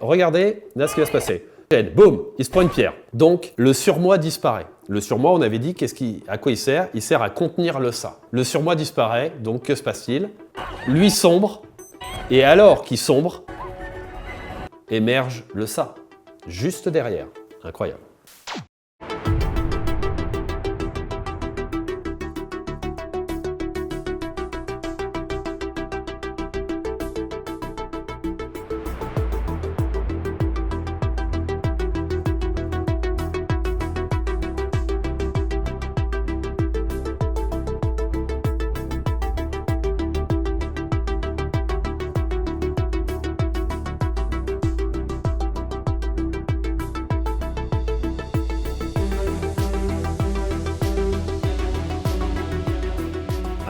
Regardez, là ce qui va se passer. Boum, il se prend une pierre. Donc le surmoi disparaît. Le surmoi, on avait dit à quoi il sert? Il sert à contenir le ça. Le surmoi disparaît, donc que se passe-t-il? Lui sombre, et alors qu'il sombre, émerge le ça, juste derrière. Incroyable.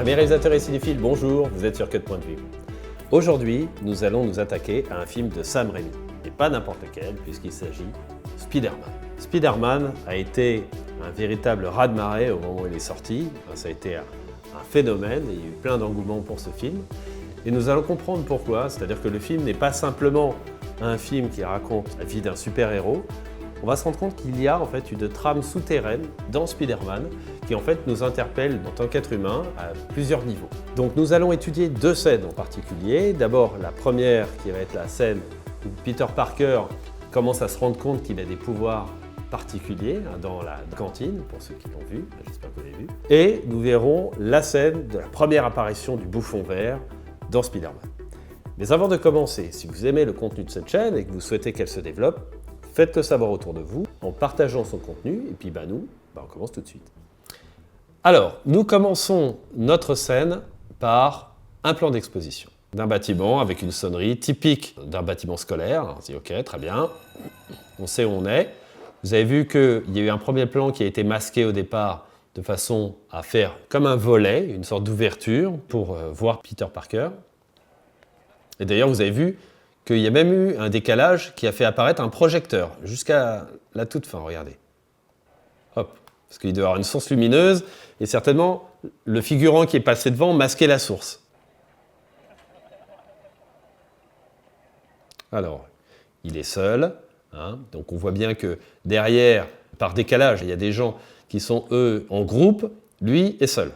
Amis réalisateurs et cinéphiles, bonjour, vous êtes sur Cut Point de Vue. Aujourd'hui, nous allons nous attaquer à un film de Sam Raimi, et pas n'importe lequel, puisqu'il s'agit de Spider-Man. Spider-Man a été un véritable raz-de-marée au moment où il est sorti. Ça a été un phénomène, et il y a eu plein d'engouement pour ce film. Et nous allons comprendre pourquoi, c'est-à-dire que le film n'est pas simplement un film qui raconte la vie d'un super-héros. On va se rendre compte qu'il y a en fait une trame souterraine dans Spider-Man qui en fait nous interpelle en tant qu'être humain à plusieurs niveaux. Donc nous allons étudier deux scènes en particulier. D'abord la première qui va être la scène où Peter Parker commence à se rendre compte qu'il a des pouvoirs particuliers dans la cantine, pour ceux qui l'ont vu, j'espère que vous l'avez vu. Et nous verrons la scène de la première apparition du bouffon vert dans Spider-Man. Mais avant de commencer, si vous aimez le contenu de cette chaîne et que vous souhaitez qu'elle se développe, faites-le savoir autour de vous en partageant son contenu, et puis on commence tout de suite. Alors, nous commençons notre scène par un plan d'exposition d'un bâtiment avec une sonnerie typique d'un bâtiment scolaire. On se dit ok, très bien, on sait où on est. Vous avez vu qu'il y a eu un premier plan qui a été masqué au départ de façon à faire comme un volet, une sorte d'ouverture pour voir Peter Parker. Et d'ailleurs, vous avez vu qu'il y a même eu un décalage qui a fait apparaître un projecteur jusqu'à la toute fin, regardez. Hop, parce qu'il doit y avoir une source lumineuse et certainement le figurant qui est passé devant masquait la source. Alors, il est seul, donc on voit bien que derrière, par décalage, il y a des gens qui sont eux en groupe, lui est seul.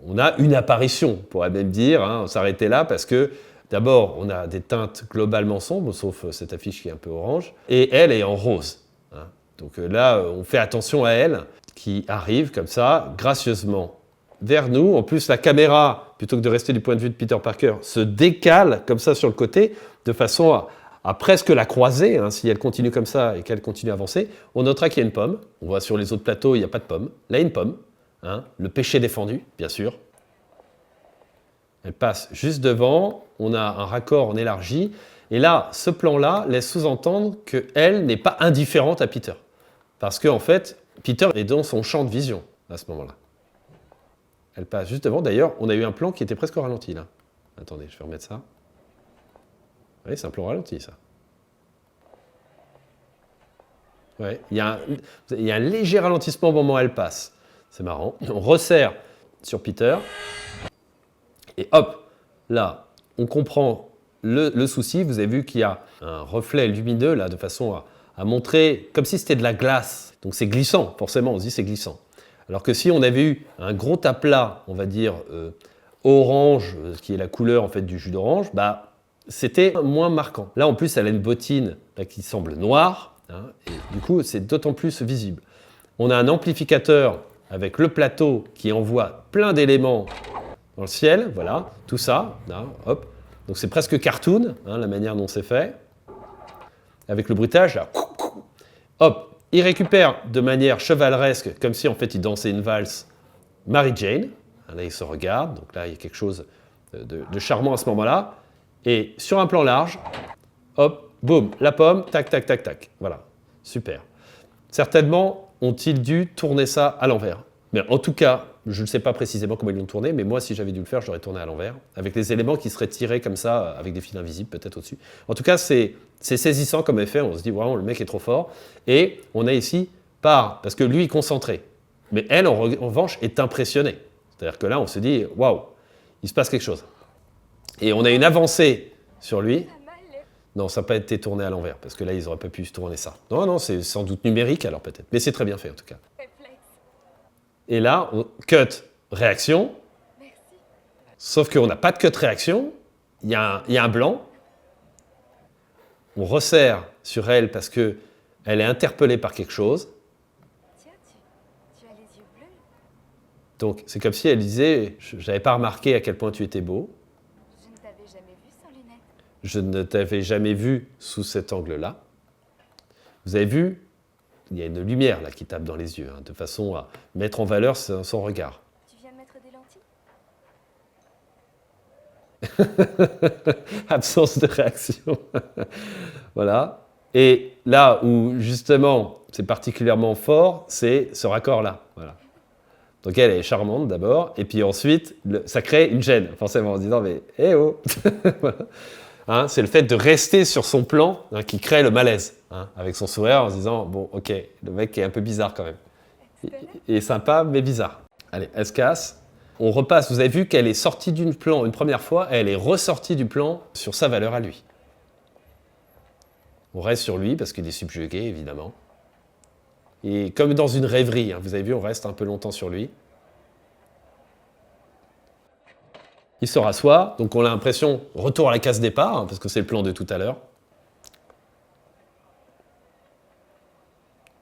On a une apparition, on pourrait même dire, on s'arrêtait là parce que d'abord, on a des teintes globalement sombres, sauf cette affiche qui est un peu orange, et elle est en rose. Donc là, on fait attention à elle, qui arrive comme ça, gracieusement, vers nous. En plus, la caméra, plutôt que de rester du point de vue de Peter Parker, se décale comme ça sur le côté, de façon à presque la croiser. Si elle continue comme ça et qu'elle continue à avancer, on notera qu'il y a une pomme. On voit sur les autres plateaux, il n'y a pas de pomme. Là, il y a une pomme. Le péché défendu, bien sûr. Elle passe juste devant, on a un raccord en élargi, et là, ce plan-là laisse sous-entendre qu'elle n'est pas indifférente à Peter. Parce qu'en fait, Peter est dans son champ de vision à ce moment-là. Elle passe juste devant, d'ailleurs, on a eu un plan qui était presque au ralenti, là. Attendez, je vais remettre ça. Oui, c'est un plan ralenti, ça. Ouais, il y a un léger ralentissement au moment où elle passe. C'est marrant. On resserre sur Peter. Et hop, là, on comprend le souci. Vous avez vu qu'il y a un reflet lumineux, là, de façon à montrer comme si c'était de la glace. Donc c'est glissant, forcément, on se dit c'est glissant. Alors que si on avait eu un gros taplat, on va dire orange, qui est la couleur en fait du jus d'orange, c'était moins marquant. Là, en plus, elle a une bottine qui semble noire, et du coup, c'est d'autant plus visible. On a un amplificateur avec le plateau qui envoie plein d'éléments dans le ciel, voilà, tout ça, là, hop. Donc c'est presque cartoon, la manière dont c'est fait. Avec le bruitage, là, hop, il récupère de manière chevaleresque, comme si en fait il dansait une valse, Mary Jane. Là, il se regarde, donc là, il y a quelque chose de charmant à ce moment-là. Et sur un plan large, hop, boum, la pomme, tac, tac, tac, tac. Voilà, super. Certainement, ont-ils dû tourner ça à l'envers. Mais en tout cas, je ne sais pas précisément comment ils l'ont tourné, mais moi, si j'avais dû le faire, je l'aurais tourné à l'envers, avec des éléments qui seraient tirés comme ça, avec des fils invisibles peut-être au-dessus. En tout cas, c'est saisissant comme effet, on se dit, vraiment, le mec est trop fort. Et on a ici, parce que lui est concentré. Mais elle, en revanche, est impressionnée. C'est-à-dire que là, on se dit, waouh, il se passe quelque chose. Et on a une avancée sur lui. Non, ça n'a pas été tourné à l'envers, parce que là, ils n'auraient pas pu se tourner ça. Non, non, c'est sans doute numérique alors peut-être. Mais c'est très bien fait en tout cas. Et là, on cut réaction. Sauf qu'on n'a pas de cut réaction. Il y a un blanc. On resserre sur elle parce qu'elle est interpellée par quelque chose. Tiens, tu as les yeux bleus. Donc c'est comme si elle disait, je n'avais pas remarqué à quel point tu étais beau. Je ne t'avais jamais vu sans lunettes. Je ne t'avais jamais vu sous cet angle-là. Vous avez vu, il y a une lumière là qui tape dans les yeux, de façon à mettre en valeur son regard. Tu viens de mettre des lentilles? Absence de réaction. Voilà. Et là où justement c'est particulièrement fort, c'est ce raccord-là. Voilà. Donc elle est charmante d'abord, et puis ensuite ça crée une gêne, forcément, en se disant mais eh oh. Voilà. Hein, c'est le fait de rester sur son plan qui crée le malaise, avec son sourire en se disant bon ok, le mec est un peu bizarre quand même. Il est sympa mais bizarre. Allez, elle se casse. On repasse, vous avez vu qu'elle est sortie du plan une première fois, et elle est ressortie du plan sur sa valeur à lui. On reste sur lui parce qu'il est subjugué, évidemment. Et comme dans une rêverie, vous avez vu, on reste un peu longtemps sur lui. Il se rassoit, donc on a l'impression, retour à la case départ, parce que c'est le plan de tout à l'heure.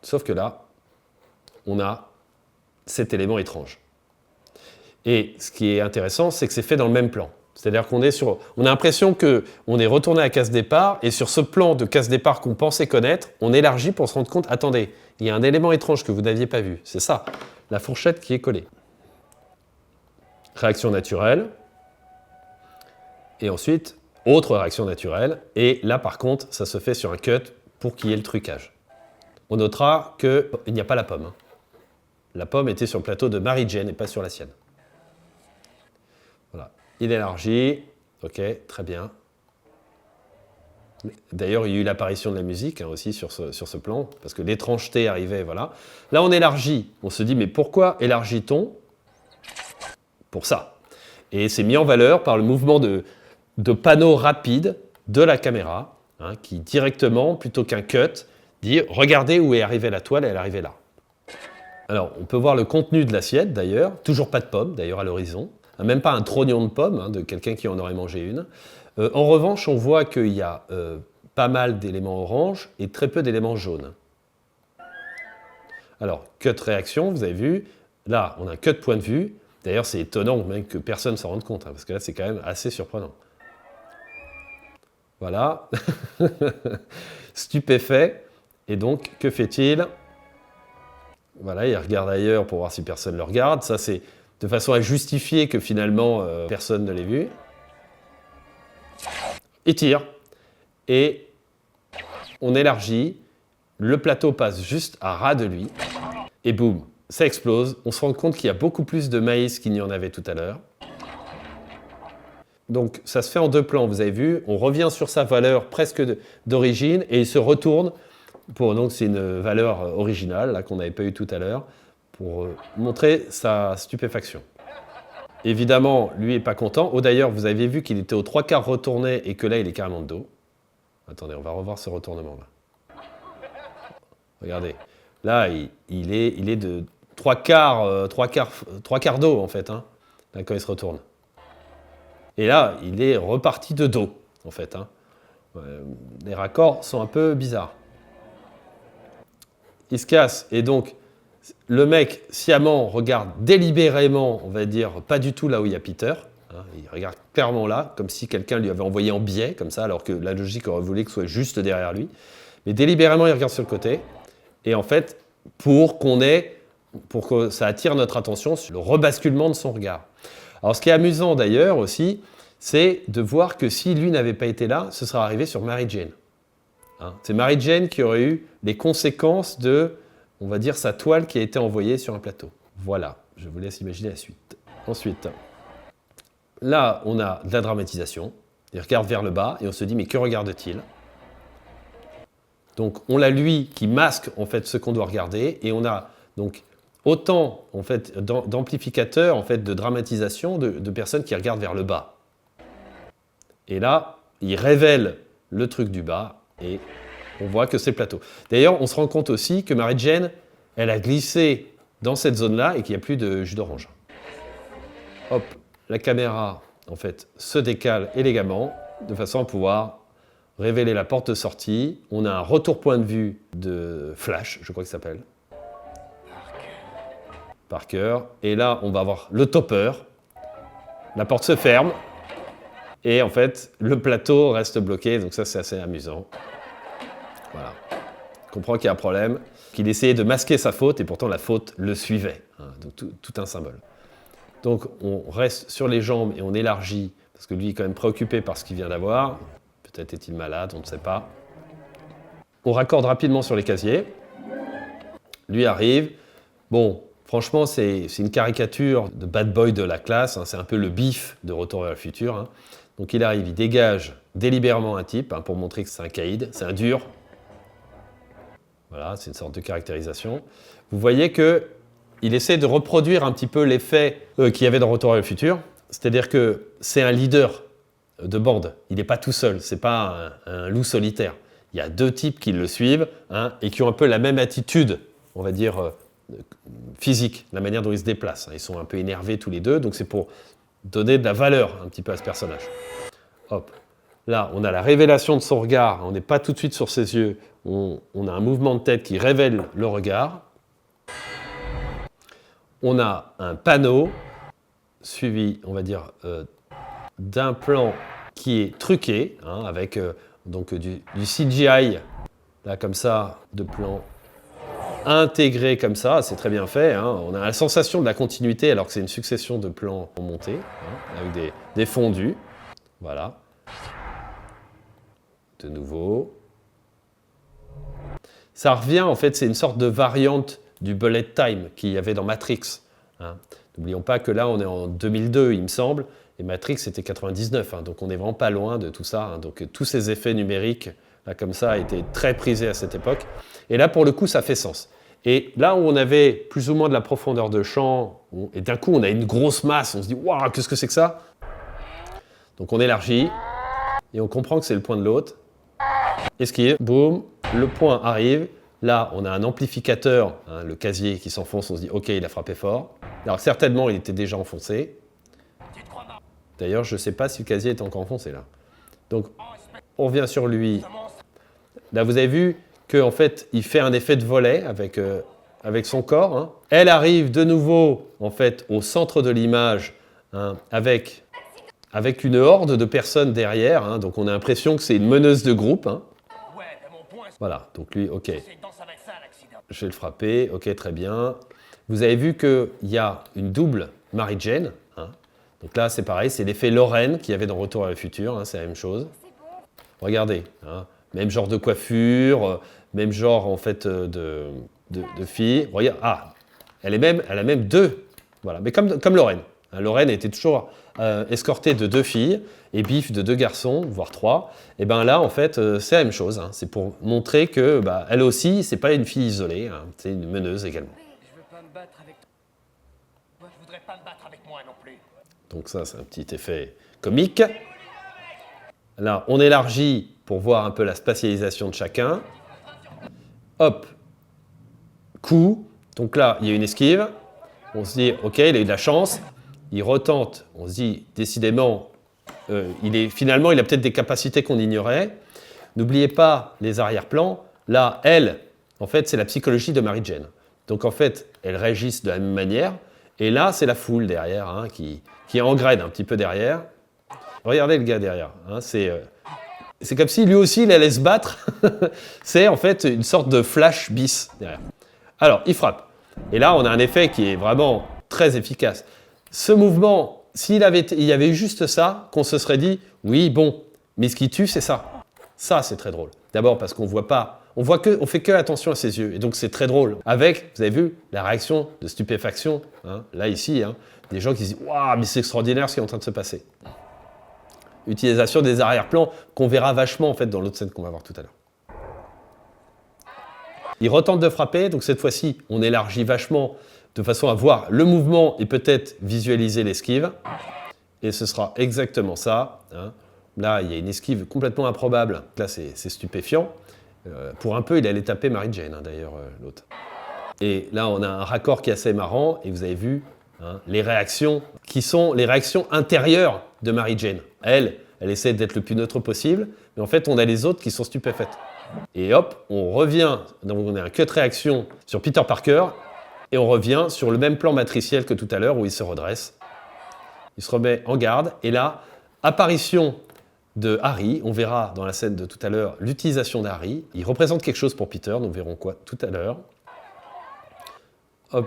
Sauf que là, on a cet élément étrange. Et ce qui est intéressant, c'est que c'est fait dans le même plan. C'est-à-dire qu'on on a l'impression qu'on est retourné à la case départ, et sur ce plan de case départ qu'on pensait connaître, on élargit pour se rendre compte, attendez, il y a un élément étrange que vous n'aviez pas vu. C'est ça, la fourchette qui est collée. Réaction naturelle. Et ensuite, autre réaction naturelle. Et là, par contre, ça se fait sur un cut pour qu'il y ait le trucage. On notera qu'il n'y a pas la pomme. La pomme était sur le plateau de Mary-Jane et pas sur la sienne. Voilà. Il élargit. Ok, très bien. D'ailleurs, il y a eu l'apparition de la musique aussi sur ce plan, parce que l'étrangeté arrivait, voilà. Là, on élargit. On se dit, mais pourquoi élargit-on? Pour ça. Et c'est mis en valeur par le mouvement de panneau rapide de la caméra, qui directement, plutôt qu'un cut, dit « Regardez où est arrivée la toile, elle est arrivée là ». Alors, on peut voir le contenu de l'assiette, d'ailleurs. Toujours pas de pommes, d'ailleurs, à l'horizon. Même pas un trognon de pommes, de quelqu'un qui en aurait mangé une. En revanche, on voit qu'il y a pas mal d'éléments orange et très peu d'éléments jaunes. Alors, cut réaction, vous avez vu. Là, on a un cut point de vue. D'ailleurs, c'est étonnant même que personne ne s'en rende compte, parce que là, c'est quand même assez surprenant. Voilà. Stupéfait. Et donc, que fait-il? Voilà, il regarde ailleurs pour voir si personne ne le regarde. Ça, c'est de façon à justifier que finalement, personne ne l'ait vu. Il tire. Et on élargit. Le plateau passe juste à ras de lui. Et boum, ça explose. On se rend compte qu'il y a beaucoup plus de maïs qu'il n'y en avait tout à l'heure. Donc ça se fait en deux plans, vous avez vu. On revient sur sa valeur presque d'origine et il se retourne. Donc c'est une valeur originale là, qu'on n'avait pas eu tout à l'heure pour montrer sa stupéfaction. Évidemment, lui n'est pas content. Oh, d'ailleurs, vous aviez vu qu'il était aux 3/4 retourné et que là, il est carrément de dos. Attendez, on va revoir ce retournement-là. Regardez. Là, il est de 3/4 dos, en fait, là, quand il se retourne. Et là, il est reparti de dos, en fait. Les raccords sont un peu bizarres. Il se casse, et donc, le mec, sciemment, regarde délibérément, on va dire, pas du tout là où il y a Peter. Il regarde clairement là, comme si quelqu'un lui avait envoyé en biais, comme ça, alors que la logique aurait voulu que ce soit juste derrière lui. Mais délibérément, il regarde sur le côté. Et en fait, pour que ça attire notre attention sur le rebasculement de son regard. Alors, ce qui est amusant d'ailleurs aussi, c'est de voir que si lui n'avait pas été là, ce serait arrivé sur Mary-Jane. C'est Mary-Jane qui aurait eu les conséquences de, on va dire, sa toile qui a été envoyée sur un plateau. Voilà, je vous laisse imaginer la suite. Ensuite, là, on a de la dramatisation. Il regarde vers le bas et on se dit, mais que regarde-t-il? Donc, on a lui qui masque en fait ce qu'on doit regarder et on a donc autant en fait d'amplificateurs en fait de dramatisation de personnes qui regardent vers le bas. Et là, il révèle le truc du bas et on voit que c'est le plateau. D'ailleurs, on se rend compte aussi que Mary Jane, elle a glissé dans cette zone-là et qu'il n'y a plus de jus d'orange. Hop, la caméra, en fait, se décale élégamment de façon à pouvoir révéler la porte de sortie. On a un retour point de vue de Flash, je crois qu'il s'appelle. Parker. Et là, on va avoir le topper. La porte se ferme. Et en fait, le plateau reste bloqué. Donc ça, c'est assez amusant. Voilà. On comprend qu'il y a un problème, qu'il essayait de masquer sa faute et pourtant la faute le suivait. Donc tout un symbole. Donc on reste sur les jambes et on élargit, parce que lui est quand même préoccupé par ce qu'il vient d'avoir. Peut-être est-il malade, on ne sait pas. On raccorde rapidement sur les casiers. Lui arrive. Bon, franchement, c'est une caricature de bad boy de la classe. C'est un peu le bif de Retour vers le futur. Donc il arrive, il dégage délibérément un type pour montrer que c'est un caïd, c'est un dur. Voilà, c'est une sorte de caractérisation. Vous voyez qu'il essaie de reproduire un petit peu l'effet qu'il y avait dans Retour vers le futur. C'est-à-dire que c'est un leader de bande. Il n'est pas tout seul, ce n'est pas un loup solitaire. Il y a deux types qui le suivent et qui ont un peu la même attitude, on va dire, physique, la manière dont ils se déplacent. Ils sont un peu énervés tous les deux, donc c'est pour donner de la valeur un petit peu à ce personnage. Hop. Là, on a la révélation de son regard, on n'est pas tout de suite sur ses yeux, on a un mouvement de tête qui révèle le regard. On a un panneau suivi, on va dire, d'un plan qui est truqué, avec donc du CGI, là comme ça, de plan intégré comme ça, c'est très bien fait. On a la sensation de la continuité alors que c'est une succession de plans en montée, avec des fondus. Voilà. De nouveau. Ça revient, en fait, c'est une sorte de variante du bullet time qu'il y avait dans Matrix. N'oublions pas que là, on est en 2002, il me semble, et Matrix, c'était 99, donc on n'est vraiment pas loin de tout ça. Donc tous ces effets numériques, là, comme ça, étaient très prisés à cette époque. Et là, pour le coup, ça fait sens. Et là où on avait plus ou moins de la profondeur de champ, et d'un coup, on a une grosse masse, on se dit « Waouh, qu'est-ce que c'est que ça ?» Donc on élargit, et on comprend que c'est le point de l'autre. Esquive, boum, le point arrive. Là, on a un amplificateur, le casier qui s'enfonce, on se dit « Ok, il a frappé fort. » Alors certainement, il était déjà enfoncé. D'ailleurs, je ne sais pas si le casier est encore enfoncé là. Donc, on revient sur lui. Là, vous avez vu qu'en fait, il fait un effet de volet avec son corps. Elle arrive de nouveau, en fait, au centre de l'image, avec une horde de personnes derrière. Donc, on a l'impression que c'est une meneuse de groupe. Voilà, donc lui, ok. Je vais le frapper, ok, très bien. Vous avez vu qu'il y a une double Mary Jane. Donc là, c'est pareil, c'est l'effet Lorraine qu'il y avait dans Retour vers le futur, c'est la même chose. Regardez, même genre de coiffure, même genre en fait de fille. Regarde, elle a même deux. Voilà, mais comme Lorraine. Lorraine était toujours escortée de deux filles et Biff de deux garçons, voire trois. Et bien là, en fait, c'est la même chose. C'est pour montrer que elle aussi, c'est pas une fille isolée, c'est une meneuse également. Je veux pas me battre avec toi. Je voudrais pas me battre avec moi non plus. Donc ça, c'est un petit effet comique. Là, on élargit pour voir un peu la spatialisation de chacun. Hop, coup. Donc là, il y a une esquive. On se dit, ok, il a eu de la chance. Il retente. On se dit, décidément, finalement, il a peut-être des capacités qu'on ignorait. N'oubliez pas les arrière-plans. Là, elle, en fait, c'est la psychologie de Mary Jane. Donc en fait, elles réagissent de la même manière. Et là, c'est la foule derrière qui engraine un petit peu derrière. Regardez le gars derrière. C'est comme si lui aussi, il allait se battre. C'est en fait une sorte de flash bis derrière. Alors, il frappe. Et là, on a un effet qui est vraiment très efficace. Ce mouvement, il y avait eu juste ça, qu'on se serait dit, oui, bon, mais ce qui tue, c'est ça. Ça, c'est très drôle. D'abord parce qu'on voit pas, on fait que attention à ses yeux. Et donc, c'est très drôle. Avec, vous avez vu, la réaction de stupéfaction, là, ici, des gens qui se disent, waouh, mais c'est extraordinaire ce qui est en train de se passer. Utilisation des arrière-plans qu'on verra vachement, en fait, dans l'autre scène qu'on va voir tout à l'heure. Il retente de frapper, donc cette fois-ci, on élargit vachement de façon à voir le mouvement et peut-être visualiser l'esquive. Et ce sera exactement ça. Là, il y a une esquive complètement improbable. Là, c'est stupéfiant. Pour un peu, il allait taper Mary Jane, hein, d'ailleurs, l'autre. Et là, on a un raccord qui est assez marrant, et vous avez vu hein, les réactions qui sont les réactions intérieures de Mary Jane. Elle essaie d'être le plus neutre possible, mais en fait, on a les autres qui sont stupéfaites. Et hop, on revient, donc on a un cut réaction sur Peter Parker, et on revient sur le même plan matriciel que tout à l'heure, où il se redresse. Il se remet en garde, et là, apparition de Harry, on verra dans la scène de tout à l'heure l'utilisation d'Harry. Il représente quelque chose pour Peter, nous verrons quoi tout à l'heure. Hop.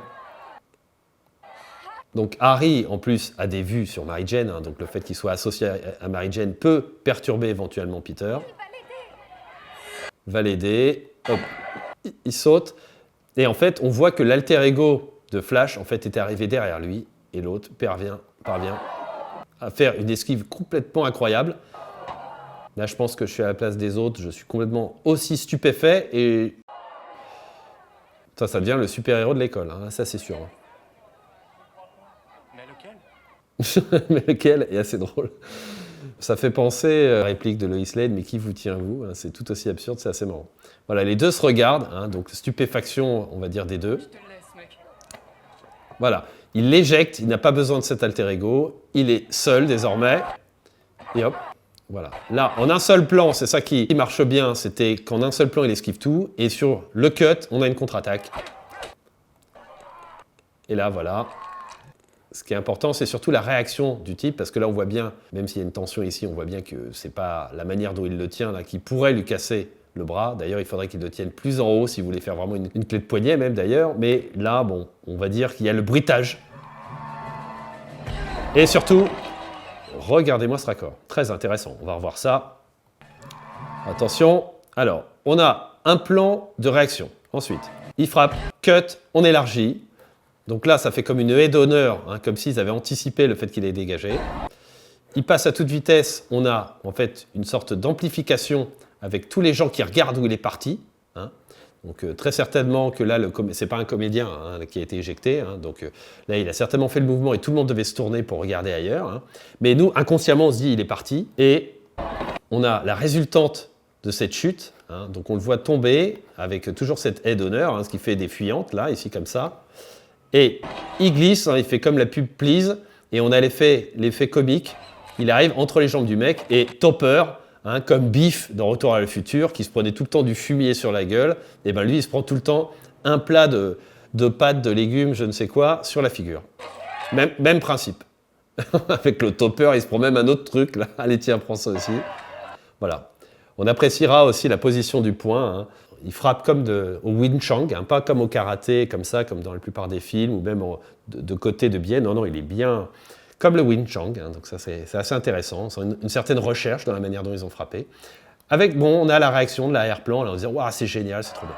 Donc Harry, en plus, a des vues sur Mary Jane, hein, donc le fait qu'il soit associé à Mary Jane peut perturber éventuellement Peter. Va l'aider. Hop. Il saute. Et en fait, on voit que l'alter ego de Flash en fait, était arrivé derrière lui, et l'autre parvient à faire une esquive complètement incroyable. Là, je pense que je suis à la place des autres, je suis complètement aussi stupéfait, et ça devient le super-héros de l'école, hein, ça c'est sûr. Mais lequel? Mais lequel est assez drôle. Ça fait penser à la réplique de Lois Lane, mais qui vous tient vous? C'est tout aussi absurde, c'est assez marrant. Voilà, les deux se regardent, hein, donc stupéfaction, on va dire, des deux. Je te le laisse, mec. Voilà, il l'éjecte, il n'a pas besoin de cet alter ego, il est seul désormais, et hop, voilà. Là, en un seul plan, c'est ça qui marche bien, c'était qu'en un seul plan, il esquive tout, et sur le cut, on a une contre-attaque. Et là, voilà. Ce qui est important, c'est surtout la réaction du type, parce que là, on voit bien, même s'il y a une tension ici, on voit bien que c'est pas la manière dont il le tient, là, qui pourrait lui casser le bras. D'ailleurs, il faudrait qu'il le tienne plus en haut, si vous voulez faire vraiment une clé de poignet, même d'ailleurs. Mais là, bon, on va dire qu'il y a le bruitage. Et surtout, regardez-moi ce raccord. Très intéressant. On va revoir ça. Attention. Alors, on a un plan de réaction. Ensuite, il frappe, cut, on élargit. Donc là, ça fait comme une haie d'honneur, hein, comme s'ils avaient anticipé le fait qu'il ait dégagé. Il passe à toute vitesse. On a en fait une sorte d'amplification avec tous les gens qui regardent où il est parti. Hein. Donc très certainement que là, c'est pas un comédien hein, qui a été éjecté. Hein. Donc là, il a certainement fait le mouvement et tout le monde devait se tourner pour regarder ailleurs. Hein. Mais nous, inconsciemment, on se dit il est parti. Et on a la résultante de cette chute. Hein. Donc on le voit tomber avec toujours cette haie d'honneur, hein, ce qui fait des fuyantes, là, ici comme ça. Et il glisse, hein, il fait comme la pub Please, et on a l'effet comique. Il arrive entre les jambes du mec, et Topper, hein, comme Biff dans Retour à le futur, qui se prenait tout le temps du fumier sur la gueule, et ben lui, il se prend tout le temps un plat de pâtes, de légumes, je ne sais quoi, sur la figure. Même principe. Avec le Topper, il se prend même un autre truc, là. Allez, tiens, prends ça aussi. Voilà. On appréciera aussi la position du poing, hein. Il frappe comme au Wing Chun, hein, pas comme au karaté, comme ça, comme dans la plupart des films, ou même de côté de biais. Non, il est bien comme le Wing Chun, hein, donc ça c'est assez intéressant. C'est une certaine recherche dans la manière dont ils ont frappé. Avec, bon, on a la réaction de l'arrière-plan, là, on se dit, waouh, c'est génial, c'est trop bien.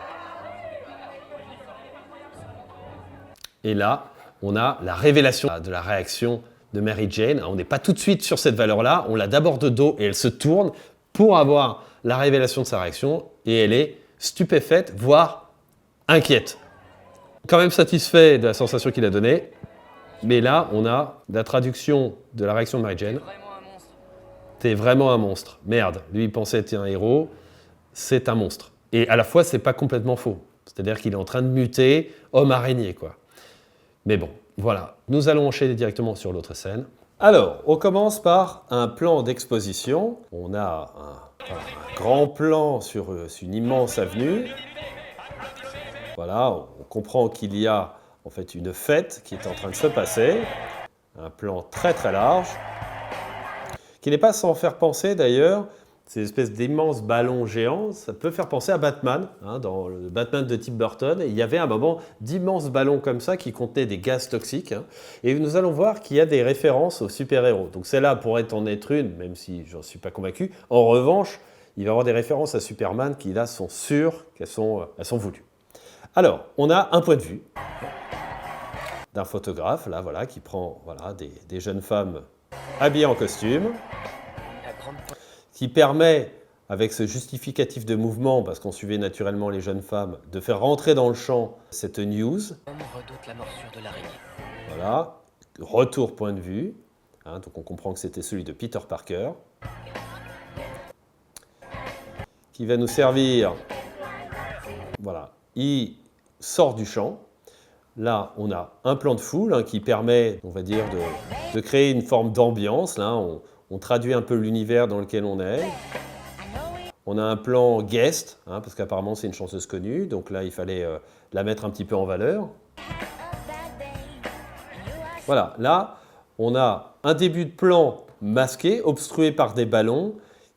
Et là, on a la révélation de la réaction de Mary Jane. On n'est pas tout de suite sur cette valeur-là, on l'a d'abord de dos et elle se tourne pour avoir la révélation de sa réaction, et elle est stupéfaite, voire inquiète. Quand même satisfait de la sensation qu'il a donnée, mais là, on a la traduction de la réaction de Mary Jane. T'es vraiment un monstre. Merde, lui, il pensait être un héros, c'est un monstre. Et à la fois, c'est pas complètement faux. C'est-à-dire qu'il est en train de muter homme araignée, quoi. Mais bon, voilà. Nous allons enchaîner directement sur l'autre scène. Alors, on commence par un plan d'exposition. On a un grand plan sur une immense avenue. Voilà, on comprend qu'il y a en fait une fête qui est en train de se passer. Un plan très très large, qui n'est pas sans faire penser d'ailleurs, ces espèces d'immenses ballons géants, ça peut faire penser à Batman, hein, dans le Batman de Tim Burton. Il y avait à un moment d'immenses ballons comme ça qui contenaient des gaz toxiques. Hein, et nous allons voir qu'il y a des références aux super-héros. Donc celle-là pourrait en être une, même si j'en suis pas convaincu. En revanche, il va y avoir des références à Superman qui là sont sûres qu'elles sont voulues. Alors, on a un point de vue d'un photographe, là, voilà, qui prend voilà, des jeunes femmes habillées en costume, qui permet, avec ce justificatif de mouvement, parce qu'on suivait naturellement les jeunes femmes, de faire rentrer dans le champ cette news. On redoute la morsure de l'araignée. Voilà, retour point de vue. Hein, donc on comprend que c'était celui de Peter Parker. qui va nous servir. Voilà, il sort du champ. Là, on a un plan de foule hein, qui permet, on va dire, de créer une forme d'ambiance. Là, on traduit un peu l'univers dans lequel on est. On a un plan guest, hein, parce qu'apparemment c'est une chanteuse connue, donc là il fallait la mettre un petit peu en valeur. Voilà, là on a un début de plan masqué, obstrué par des ballons,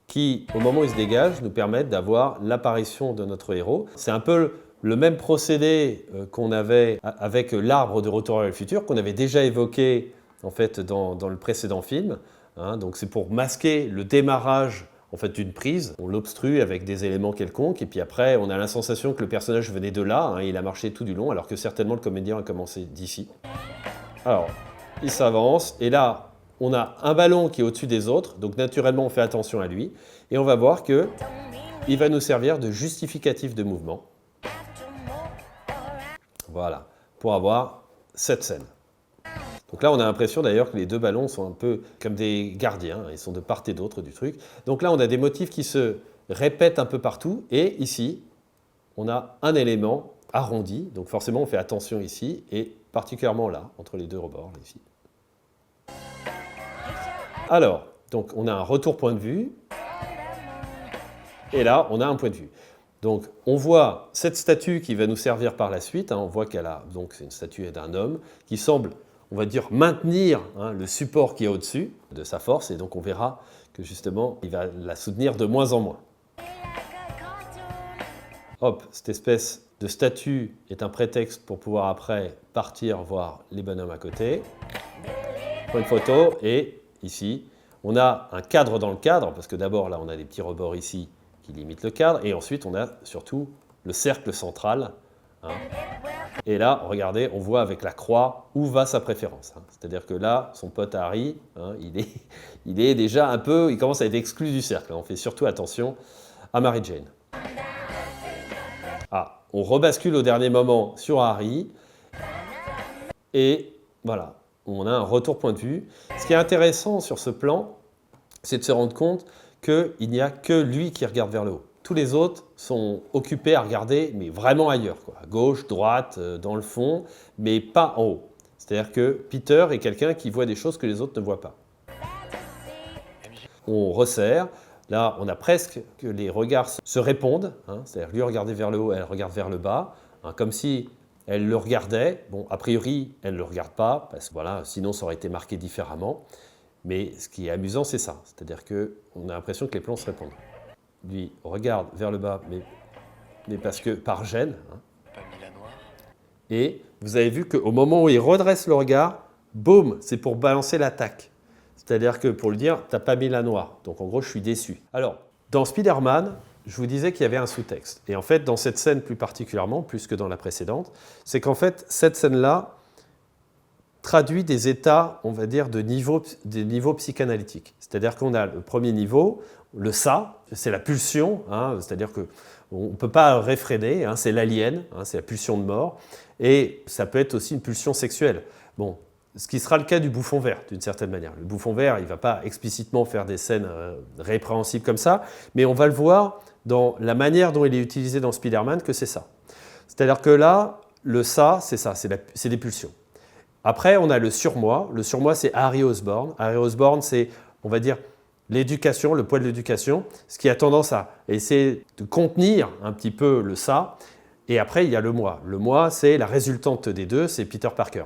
qui, au moment où ils se dégagent, nous permettent d'avoir l'apparition de notre héros. C'est un peu le même procédé qu'on avait avec l'arbre de Retour vers le futur, qu'on avait déjà évoqué en fait, dans le précédent film. Hein, donc c'est pour masquer le démarrage en fait, d'une prise. On l'obstrue avec des éléments quelconques, et puis après, on a la sensation que le personnage venait de là, hein, il a marché tout du long, alors que certainement le comédien a commencé d'ici. Alors, il s'avance, et là, on a un ballon qui est au-dessus des autres, donc naturellement, on fait attention à lui, et on va voir que il va nous servir de justificatif de mouvement. Voilà, pour avoir cette scène. Donc là, on a l'impression d'ailleurs que les deux ballons sont un peu comme des gardiens, ils sont de part et d'autre du truc. Donc là, on a des motifs qui se répètent un peu partout, et ici, on a un élément arrondi, donc forcément, on fait attention ici, et particulièrement là, entre les deux rebords, ici. Alors, donc on a un retour point de vue, et là, on a un point de vue. Donc, on voit cette statue qui va nous servir par la suite, hein, on voit qu'elle a, donc c'est une statue d'un homme, qui semble, on va dire, maintenir hein, le support qui est au-dessus de sa force, et donc on verra que justement, il va la soutenir de moins en moins. Hop, cette espèce de statue est un prétexte pour pouvoir après partir voir les bonhommes à côté. On prend une photo, et ici, on a un cadre dans le cadre, parce que d'abord, là, on a des petits rebords ici qui limitent le cadre, et ensuite, on a surtout le cercle central. Hein. Et là, regardez, on voit avec la croix où va sa préférence. Hein. C'est-à-dire que là, son pote Harry, hein, il est déjà un peu, il commence à être exclu du cercle. On fait surtout attention à Mary Jane. Ah, on rebascule au dernier moment sur Harry, et voilà, on a un retour point de vue. Ce qui est intéressant sur ce plan, c'est de se rendre compte qu'il n'y a que lui qui regarde vers le haut. Tous les autres sont occupés à regarder, mais vraiment ailleurs, quoi. À gauche, droite, dans le fond, mais pas en haut. C'est-à-dire que Peter est quelqu'un qui voit des choses que les autres ne voient pas. On resserre. Là, on a presque que les regards se répondent. Hein. C'est-à-dire lui regarder vers le haut, elle regarde vers le bas, hein, comme si elle le regardait. Bon, a priori, elle ne le regarde pas, parce que voilà, sinon ça aurait été marqué différemment. Mais ce qui est amusant, c'est ça. C'est-à-dire qu'on a l'impression que les plans se répondent. Lui regarde vers le bas, mais parce que par gêne. Hein. Et vous avez vu qu'au moment où il redresse le regard, boum, c'est pour balancer l'attaque. C'est-à-dire que pour lui dire, t'as pas mis la noire. Donc en gros, je suis déçu. Alors, dans Spider-Man, je vous disais qu'il y avait un sous-texte. Et en fait, dans cette scène plus particulièrement, plus que dans la précédente, c'est qu'en fait, cette scène-là traduit des états, on va dire, des niveaux psychanalytiques. C'est-à-dire qu'on a le premier niveau, le ça, c'est la pulsion, hein, c'est-à-dire qu'on ne peut pas réfréner, hein, c'est l'alien, hein, c'est la pulsion de mort, et ça peut être aussi une pulsion sexuelle. Bon, ce qui sera le cas du bouffon vert, d'une certaine manière. Le bouffon vert, il ne va pas explicitement faire des scènes répréhensibles comme ça, mais on va le voir dans la manière dont il est utilisé dans Spider-Man que c'est ça. C'est-à-dire que là, le ça, c'est des pulsions. Après, on a le surmoi. Le surmoi, c'est Harry Osborn. Harry Osborn, c'est, on va dire, l'éducation, le poids de l'éducation, ce qui a tendance à essayer de contenir un petit peu le ça. Et après, il y a le moi. Le moi, c'est la résultante des deux, c'est Peter Parker.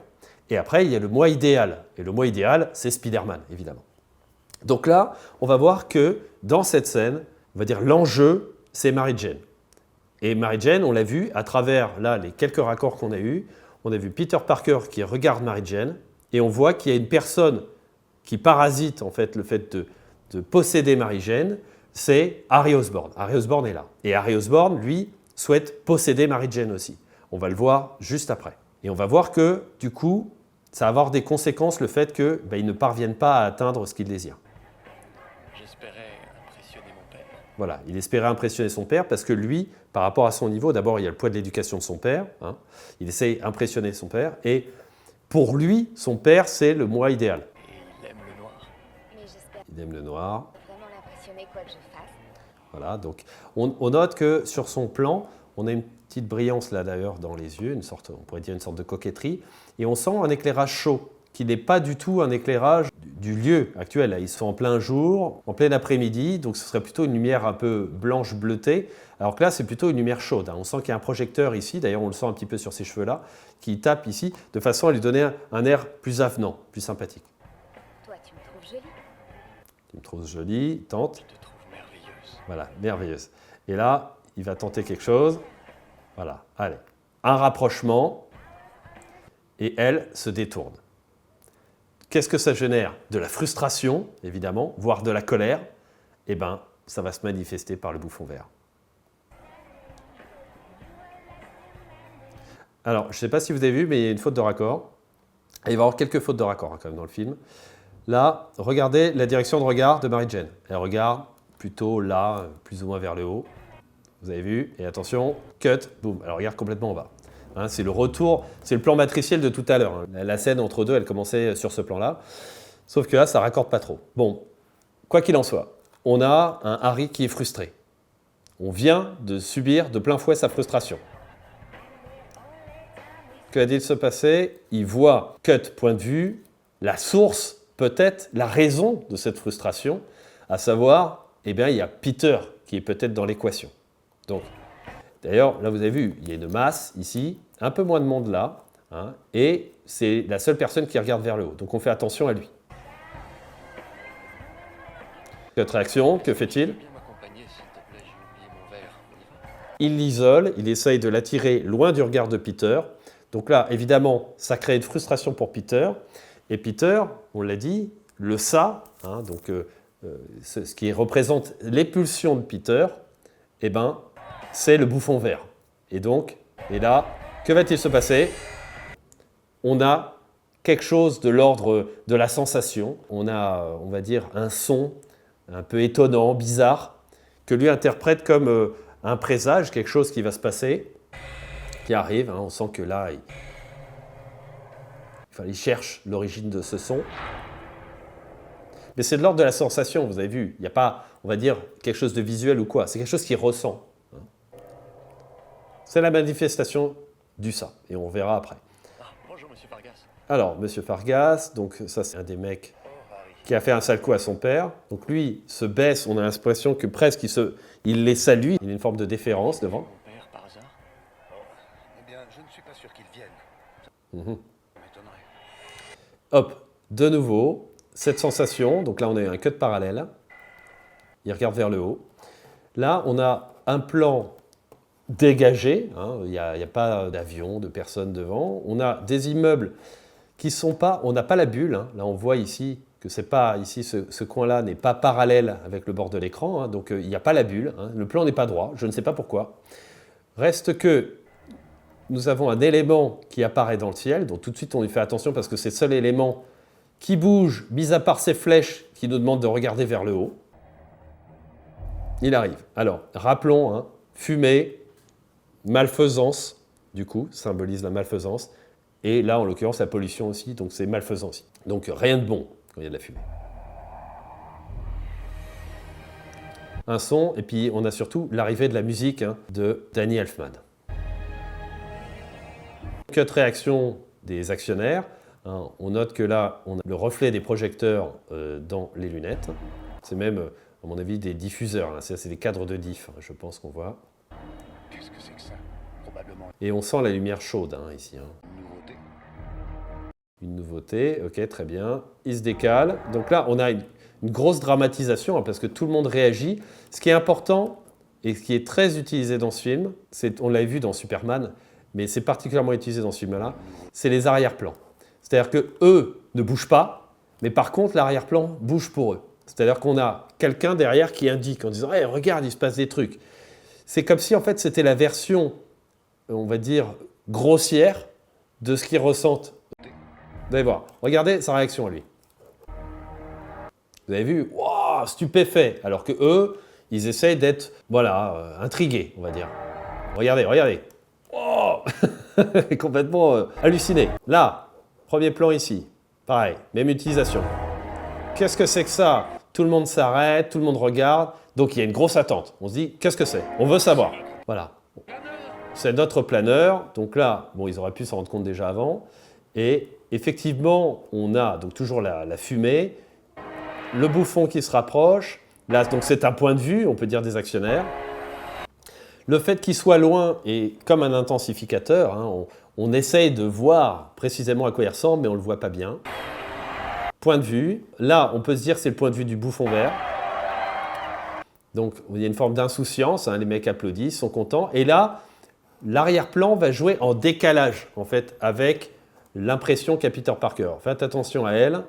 Et après, il y a le moi idéal. Et le moi idéal, c'est Spider-Man, évidemment. Donc là, on va voir que dans cette scène, on va dire l'enjeu, c'est Mary Jane. Et Mary Jane, on l'a vu à travers là, les quelques raccords qu'on a eus. On a vu Peter Parker qui regarde Mary Jane et on voit qu'il y a une personne qui parasite en fait, le fait de posséder Mary Jane, c'est Harry Osborn. Harry Osborn est là. Et Harry Osborn, lui, souhaite posséder Mary Jane aussi. On va le voir juste après. Et on va voir que, du coup, ça va avoir des conséquences le fait qu'ils ne parviennent pas à atteindre ce qu'ils désirent. J'espérais impressionner mon père. Voilà, il espérait impressionner son père parce que lui, par rapport à son niveau, d'abord il y a le poids de l'éducation de son père, hein, il essaie d'impressionner son père, et pour lui, son père, c'est le moi idéal. Et il aime le noir. Mais j'espère Il aime le noir. vraiment l'impressionner quoi que je fasse. Voilà, donc on note que sur son plan, on a une petite brillance là d'ailleurs dans les yeux, on pourrait dire une sorte de coquetterie, et on sent un éclairage chaud, qui n'est pas du tout un éclairage du lieu actuel. Là, ils sont en plein jour, en plein après-midi, donc ce serait plutôt une lumière un peu blanche bleutée, alors que là c'est plutôt une lumière chaude. On sent qu'il y a un projecteur ici, d'ailleurs on le sent un petit peu sur ces cheveux-là, qui tape ici, de façon à lui donner un air plus avenant, plus sympathique. Toi, tu me trouves jolie. Tu me trouves jolie, tente. Je te trouve merveilleuse. Voilà, merveilleuse. Et là, il va tenter quelque chose. Voilà, allez. Un rapprochement, et elle se détourne. Qu'est-ce que ça génère? De la frustration, évidemment, voire de la colère. Eh bien, ça va se manifester par le bouffon vert. Alors, je ne sais pas si vous avez vu, mais il y a une faute de raccord. Et il va y avoir quelques fautes de raccord quand même dans le film. Là, regardez la direction de regard de Mary-Jane. Elle regarde plutôt là, plus ou moins vers le haut. Vous avez vu? Et attention, cut, boum. Elle regarde complètement en bas. Hein, c'est le retour, c'est le plan matriciel de tout à l'heure. Hein. La scène entre deux, elle commençait sur ce plan-là. Sauf que là, ça ne raccorde pas trop. Bon, quoi qu'il en soit, on a un Harry qui est frustré. On vient de subir de plein fouet sa frustration. Que va-t-il se passer? Il voit, cut, point de vue, la source, peut-être, la raison de cette frustration, à savoir, eh bien, il y a Peter qui est peut-être dans l'équation. Donc, d'ailleurs, là, vous avez vu, il y a une masse ici, un peu moins de monde là, hein, et c'est la seule personne qui regarde vers le haut. Donc, on fait attention à lui. Notre réaction, que fait-il? Bien m'accompagner, s'il te plaît, j'ai oublié mon verre. On y va? Il l'isole, il essaye de l'attirer loin du regard de Peter. Donc là, évidemment, ça crée une frustration pour Peter. Et Peter, on l'a dit, le ça, hein, donc ce qui représente l'épulsion de Peter, eh ben, c'est le bouffon vert. Et donc, et là, que va-t-il se passer? On a quelque chose de l'ordre de la sensation. On a, on va dire, un son un peu étonnant, bizarre, que lui interprète comme un présage, quelque chose qui va se passer, qui arrive. Hein, on sent que là, il cherche l'origine de ce son. Mais c'est de l'ordre de la sensation, vous avez vu. Il n'y a pas, on va dire, quelque chose de visuel ou quoi. C'est quelque chose qu'il ressent. C'est la manifestation du ça. Et on verra après. Ah, bonjour, monsieur Fargas. Alors, monsieur Fargas, donc ça c'est un des mecs Oh, Harry. qui a fait un sale coup à son père. Donc lui se baisse, on a l'impression que presque il les salue. Il a une forme de déférence devant. Mon père, par hasard? Oh, eh bien, je ne suis pas sûr qu'ils viennent. Mhm. Ça m'étonnerait. Hop, de nouveau, cette sensation. Donc là, on a un cut parallèle. Il regarde vers le haut. Là, on a un plan dégagé. Hein, il n'y a pas d'avion, de personnes devant. On a des immeubles qui sont pas... On n'a pas la bulle. Hein. Là, on voit ici que c'est pas ici, ce coin-là n'est pas parallèle avec le bord de l'écran. Hein, donc, il n'y a pas la bulle. Hein. Le plan n'est pas droit. Je ne sais pas pourquoi. Reste que nous avons un élément qui apparaît dans le ciel. Donc, tout de suite, on y fait attention parce que c'est le seul élément qui bouge, mis à part ces flèches qui nous demandent de regarder vers le haut. Il arrive. Alors, rappelons, hein, fumée, malfaisance, du coup, symbolise la malfaisance. Et là, en l'occurrence, la pollution aussi, donc c'est malfaisant aussi. Donc, rien de bon quand il y a de la fumée. Un son, et puis on a surtout l'arrivée de la musique hein, de Danny Elfman. Cut réaction des actionnaires. Hein, on note que là, on a le reflet des projecteurs dans les lunettes. C'est même, à mon avis, des diffuseurs. Là. C'est des cadres de diff, je pense qu'on voit. Qu'est-ce que c'est que ça? Probablement Et on sent la lumière chaude hein, ici. Hein. une nouveauté. Une nouveauté, ok, très bien. Il se décale. Donc là, on a une grosse dramatisation hein, parce que tout le monde réagit. Ce qui est important et ce qui est très utilisé dans ce film, on l'a vu dans Superman, mais c'est particulièrement utilisé dans ce film-là, c'est les arrière-plans. C'est-à-dire qu'eux ne bougent pas, mais par contre, l'arrière-plan bouge pour eux. C'est-à-dire qu'on a quelqu'un derrière qui indique en disant hey, « regarde, il se passe des trucs ». C'est comme si en fait c'était la version, on va dire, grossière de ce qu'ils ressentent. Vous allez voir, regardez sa réaction à lui. Vous avez vu, wow, stupéfait, alors que eux, ils essayent d'être, voilà, intrigués, on va dire. Regardez, regardez. Wow complètement halluciné. Là, premier plan ici, pareil, même utilisation. Qu'est-ce que c'est que ça? Tout le monde s'arrête, tout le monde regarde. Donc il y a une grosse attente. On se dit, qu'est-ce que c'est? On veut savoir. Voilà. C'est notre planeur. Donc là, bon, ils auraient pu s'en rendre compte déjà avant. Et effectivement, on a donc toujours la fumée, le bouffon qui se rapproche. Là, donc c'est un point de vue, on peut dire des actionnaires. Le fait qu'il soit loin est comme un intensificateur. Hein, on essaye de voir précisément à quoi il ressemble, mais on ne le voit pas bien. Point de vue. Là, on peut se dire que c'est le point de vue du bouffon vert. Donc, il y a une forme d'insouciance. Hein, les mecs applaudissent, sont contents. Et là, l'arrière-plan va jouer en décalage, en fait, avec l'impression qu'a Peter Parker. Faites attention à elle.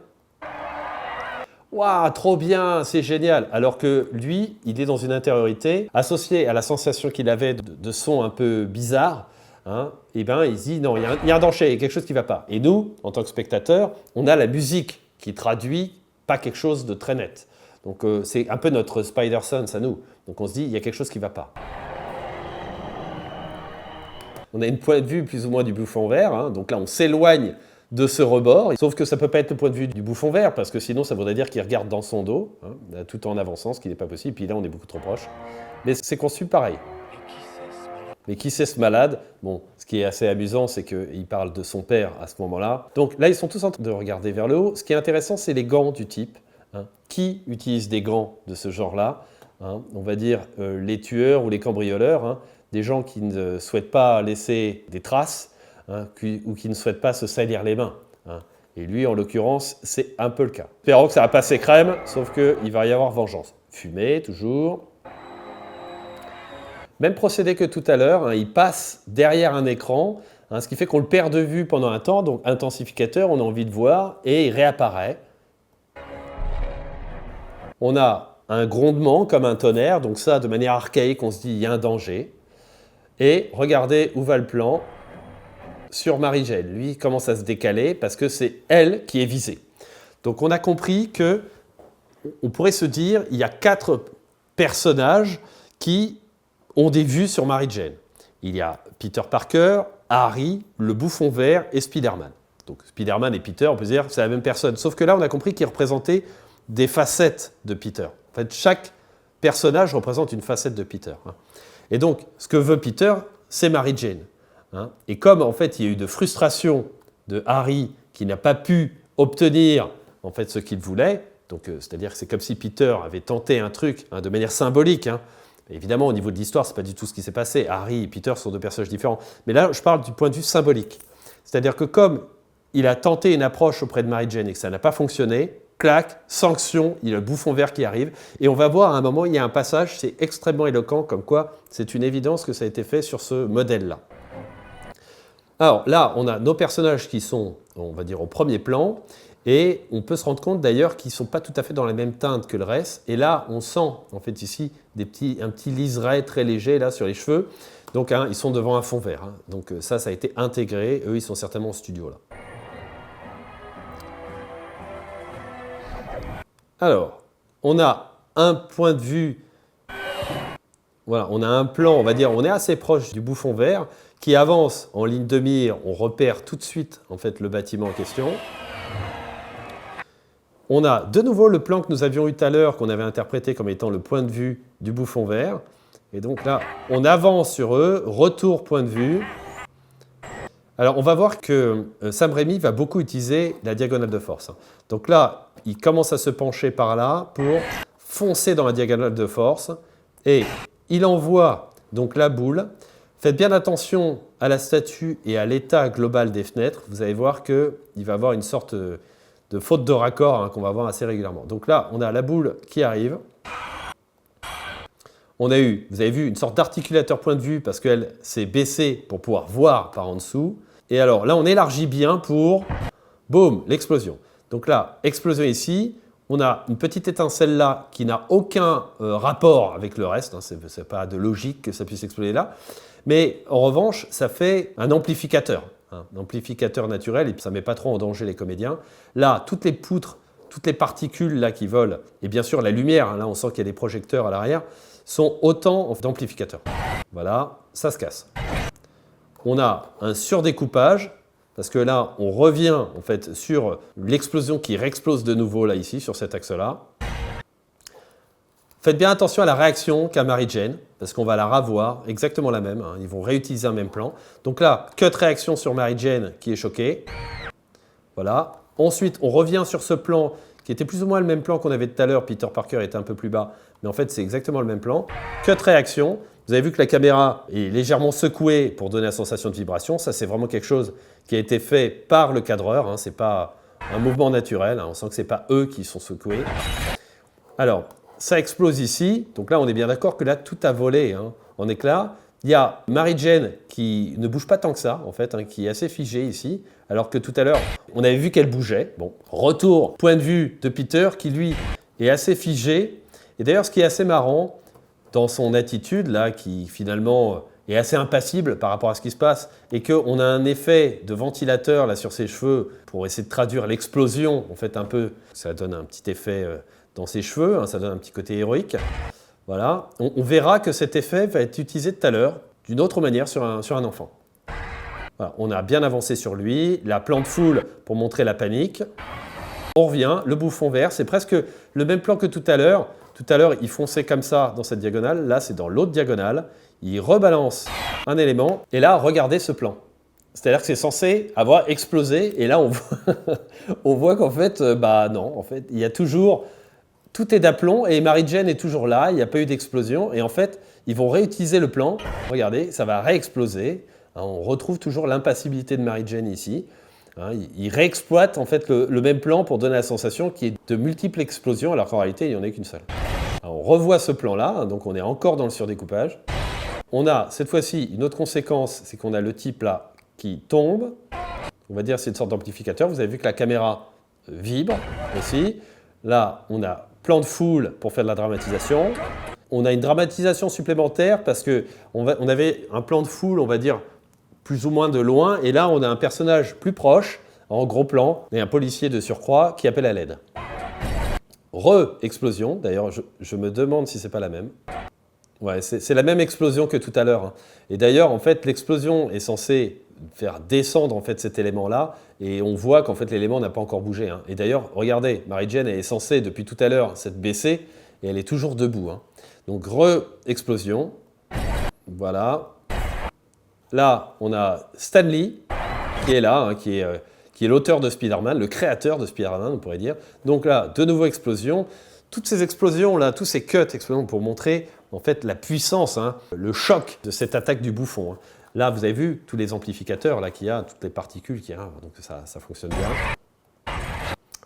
Waouh, trop bien, c'est génial. Alors que lui, il est dans une intériorité associée à la sensation qu'il avait de son un peu bizarre. Hein, et ben, il se dit non, il y a un danger, il y a quelque chose qui ne va pas. Et nous, en tant que spectateurs, on a la musique qui traduit pas quelque chose de très net. Donc c'est un peu notre Spider-Sense à nous. Donc on se dit, il y a quelque chose qui ne va pas. On a une point de vue plus ou moins du bouffon vert. Hein, donc là, on s'éloigne de ce rebord. Sauf que ça ne peut pas être le point de vue du bouffon vert, parce que sinon, ça voudrait dire qu'il regarde dans son dos, hein, tout en avançant, ce qui n'est pas possible. Puis là, on est beaucoup trop proche. Mais c'est conçu pareil. Mais qui c'est ce malade? Bon, ce qui est assez amusant, c'est qu'il parle de son père à ce moment-là. Donc là, ils sont tous en train de regarder vers le haut. Ce qui est intéressant, c'est les gants du type. Hein. Qui utilise des gants de ce genre-là? Hein, on va dire les tueurs ou les cambrioleurs, hein, des gens qui ne souhaitent pas laisser des traces, hein, ou qui ne souhaitent pas se salir les mains. Hein. Et lui, en l'occurrence, c'est un peu le cas. Espérons que ça va passer crème, sauf qu'il va y avoir vengeance. Fumée, toujours. Même procédé que tout à l'heure, hein, il passe derrière un écran, hein, ce qui fait qu'on le perd de vue pendant un temps, donc intensificateur, on a envie de voir, et il réapparaît. On a un grondement comme un tonnerre, donc ça, de manière archaïque, on se dit il y a un danger. Et regardez où va le plan sur Mary-Jane. Lui, il commence à se décaler parce que c'est elle qui est visée. Donc on a compris que on pourrait se dire il y a 4 personnages qui ont des vues sur Mary-Jane. Il y a Peter Parker, Harry, le bouffon vert et Spider-Man. Donc Spider-Man et Peter, on peut dire que c'est la même personne. Sauf que là, on a compris qu'ils représentaient des facettes de Peter. En fait, chaque personnage représente une facette de Peter. Et donc, ce que veut Peter, c'est Mary-Jane. Et comme, en fait, il y a eu de frustration de Harry qui n'a pas pu obtenir en fait, ce qu'il voulait, donc c'est-à-dire que c'est comme si Peter avait tenté un truc de manière symbolique. Évidemment, au niveau de l'histoire, ce n'est pas du tout ce qui s'est passé. Harry et Peter sont 2 personnages différents. Mais là, je parle du point de vue symbolique. C'est-à-dire que comme il a tenté une approche auprès de Mary-Jane et que ça n'a pas fonctionné, clac, sanction, il y a le bouffon vert qui arrive. Et on va voir à un moment, il y a un passage, c'est extrêmement éloquent, comme quoi c'est une évidence que ça a été fait sur ce modèle-là. Alors là, on a nos personnages qui sont, on va dire, au premier plan. Et on peut se rendre compte d'ailleurs qu'ils ne sont pas tout à fait dans la même teinte que le reste. Et là, on sent en fait ici un petit liseré très léger là, sur les cheveux. Donc ils sont devant un fond vert. Donc ça a été intégré. Eux, ils sont certainement en studio là. Alors, on a un point de vue. Voilà, on a un plan, on va dire, on est assez proche du bouffon vert qui avance en ligne de mire. On repère tout de suite en fait le bâtiment en question. On a de nouveau le plan que nous avions eu tout à l'heure, qu'on avait interprété comme étant le point de vue du bouffon vert. Et donc là, on avance sur eux, retour point de vue. Alors on va voir que Sam Raimi va beaucoup utiliser la diagonale de force. Donc là, il commence à se pencher par là pour foncer dans la diagonale de force. Et il envoie donc la boule. Faites bien attention à la statue et à l'état global des fenêtres. Vous allez voir qu'il va avoir une sorte de faute de raccord qu'on va voir assez régulièrement. Donc là, on a la boule qui arrive. On a eu, vous avez vu, une sorte d'articulateur point de vue parce qu'elle s'est baissée pour pouvoir voir par en dessous. Et alors là, on élargit bien pour, boum, l'explosion. Donc là, explosion ici. On a une petite étincelle là qui n'a aucun rapport avec le reste. Ce n'est pas de logique que ça puisse exploser là. Mais en revanche, ça fait un amplificateur. Un amplificateur naturel, et ça ne met pas trop en danger les comédiens. Là, toutes les poutres, toutes les particules là, qui volent, et bien sûr la lumière, là on sent qu'il y a des projecteurs à l'arrière, sont autant d'amplificateurs. Voilà, ça se casse. On a un surdécoupage, parce que là, on revient en fait sur l'explosion qui réexplose de nouveau là ici, sur cet axe-là. Faites bien attention à la réaction qu'a Mary Jane, parce qu'on va la revoir, exactement la même. Ils vont réutiliser un même plan. Donc là, cut réaction sur Mary Jane qui est choquée. Voilà. Ensuite, on revient sur ce plan qui était plus ou moins le même plan qu'on avait tout à l'heure. Peter Parker était un peu plus bas, mais en fait, c'est exactement le même plan. Cut réaction. Vous avez vu que la caméra est légèrement secouée pour donner la sensation de vibration. Ça, c'est vraiment quelque chose qui a été fait par le cadreur. Ce n'est pas un mouvement naturel. On sent que ce n'est pas eux qui sont secoués. Alors, ça explose ici. Donc là, on est bien d'accord que là, tout a volé en éclats. Il y a Mary Jane qui ne bouge pas tant que ça, en fait, qui est assez figée ici, alors que tout à l'heure, on avait vu qu'elle bougeait. Bon, retour, point de vue de Peter, qui lui est assez figé. Et d'ailleurs, ce qui est assez marrant dans son attitude, là, qui finalement est assez impassible par rapport à ce qui se passe, et qu'on a un effet de ventilateur là sur ses cheveux pour essayer de traduire l'explosion, en fait, un peu, ça donne un petit effet dans ses cheveux, ça donne un petit côté héroïque. Voilà. On verra que cet effet va être utilisé tout à l'heure d'une autre manière sur un enfant. Voilà. On a bien avancé sur lui, la plan de foule pour montrer la panique. On revient, le bouffon vert, c'est presque le même plan que tout à l'heure. Tout à l'heure, il fonçait comme ça dans cette diagonale. Là, c'est dans l'autre diagonale. Il rebalance un élément. Et là, regardez ce plan. C'est-à-dire que c'est censé avoir explosé. Et là, on voit qu'en fait, non. En fait, il y a toujours... Tout est d'aplomb et Mary Jane est toujours là. Il n'y a pas eu d'explosion. Et en fait, ils vont réutiliser le plan. Regardez, ça va réexploser. On retrouve toujours l'impassibilité de Mary Jane ici. Ils réexploitent en fait le même plan pour donner la sensation qu'il y ait de multiples explosions, alors qu'en réalité, il n'y en a qu'une seule. Alors, on revoit ce plan-là, donc on est encore dans le surdécoupage. On a cette fois-ci une autre conséquence, c'est qu'on a le type là qui tombe. On va dire que c'est une sorte d'amplificateur. Vous avez vu que la caméra vibre aussi. Là, on a plan de foule pour faire de la dramatisation. On a une dramatisation supplémentaire parce qu'on avait un plan de foule, on va dire, plus ou moins de loin. Et là, on a un personnage plus proche, en gros plan, et un policier de surcroît qui appelle à l'aide. Re-explosion. D'ailleurs, je me demande si c'est pas la même. Ouais, c'est la même explosion que tout à l'heure. Et d'ailleurs, en fait, l'explosion est censée faire descendre en fait, cet élément-là. Et on voit qu'en fait, l'élément n'a pas encore bougé. Et d'ailleurs, regardez, Mary Jane est censée, depuis tout à l'heure, s'être baissée. Et elle est toujours debout. Donc, re-explosion. Voilà. Là, on a Stan Lee qui est là, qui est l'auteur de Spider-Man, le créateur de Spider-Man, on pourrait dire. Donc là, de nouveau explosion. Toutes ces explosions-là, tous ces cuts explosions pour montrer en fait la puissance, le choc de cette attaque du bouffon. Là, vous avez vu tous les amplificateurs là qu'il y a, toutes les particules qu'il y a, donc ça fonctionne bien.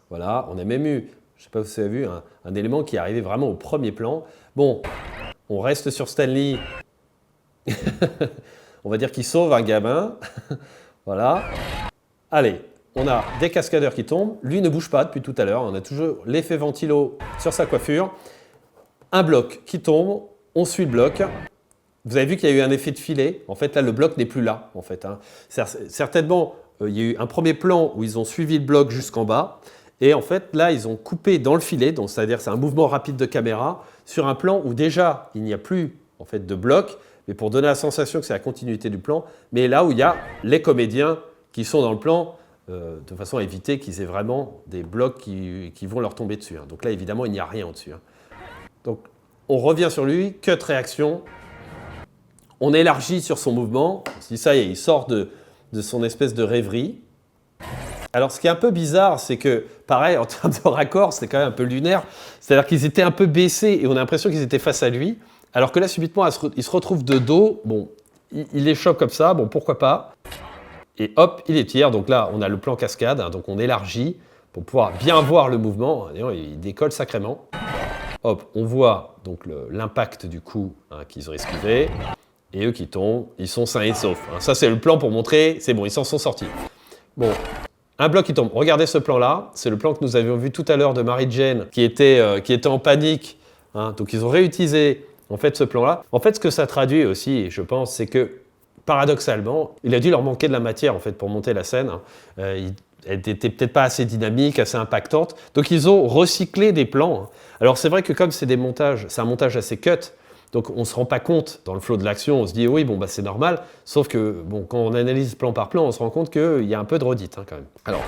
Voilà, on a même eu, je ne sais pas si vous avez vu, un élément qui est arrivé vraiment au premier plan. Bon, on reste sur Stan Lee. On va dire qu'il sauve un gamin. Voilà. Allez, on a des cascadeurs qui tombent. Lui ne bouge pas depuis tout à l'heure. On a toujours l'effet ventilo sur sa coiffure. Un bloc qui tombe. On suit le bloc. Vous avez vu qu'il y a eu un effet de filet. En fait, là, le bloc n'est plus là. En fait, certainement, il y a eu un premier plan où ils ont suivi le bloc jusqu'en bas. Et en fait, là, ils ont coupé dans le filet. Donc, c'est-à-dire c'est un mouvement rapide de caméra sur un plan où déjà, il n'y a plus en fait, de bloc. Mais pour donner la sensation que c'est la continuité du plan, mais là où il y a les comédiens qui sont dans le plan, de façon à éviter qu'ils aient vraiment des blocs qui vont leur tomber dessus. Donc là, évidemment, il n'y a rien au-dessus. Donc, on revient sur lui, cut réaction, on élargit sur son mouvement, si ça y est, il sort de son espèce de rêverie. Alors, ce qui est un peu bizarre, c'est que, pareil, en termes de raccord, c'est quand même un peu lunaire, c'est-à-dire qu'ils étaient un peu baissés et on a l'impression qu'ils étaient face à lui. Alors que là, subitement, il se retrouve de dos. Bon, il les chope comme ça. Bon, pourquoi pas. Et hop, il étire. Donc là, on a le plan cascade. Donc on élargit pour pouvoir bien voir le mouvement. D'ailleurs, il décolle sacrément. Hop, on voit donc l'impact du coup qu'ils ont esquivé. Et eux qui tombent, ils sont sains et saufs. Ça, c'est le plan pour montrer, c'est bon, ils s'en sont sortis. Bon, un bloc qui tombe. Regardez ce plan-là. C'est le plan que nous avions vu tout à l'heure de Mary Jane qui était en panique. Donc ils ont réutilisé... En fait, ce plan-là, en fait, ce que ça traduit aussi, je pense, c'est que, paradoxalement, il a dû leur manquer de la matière, en fait, pour monter la scène. Elle n'était peut-être pas assez dynamique, assez impactante. Donc, ils ont recyclé des plans. Alors, c'est vrai que comme c'est des montages, c'est un montage assez cut, donc on ne se rend pas compte dans le flow de l'action. On se dit, oui, bon, bah, c'est normal. Sauf que, bon, quand on analyse plan par plan, on se rend compte qu'il y a un peu de redite, quand même. Alors,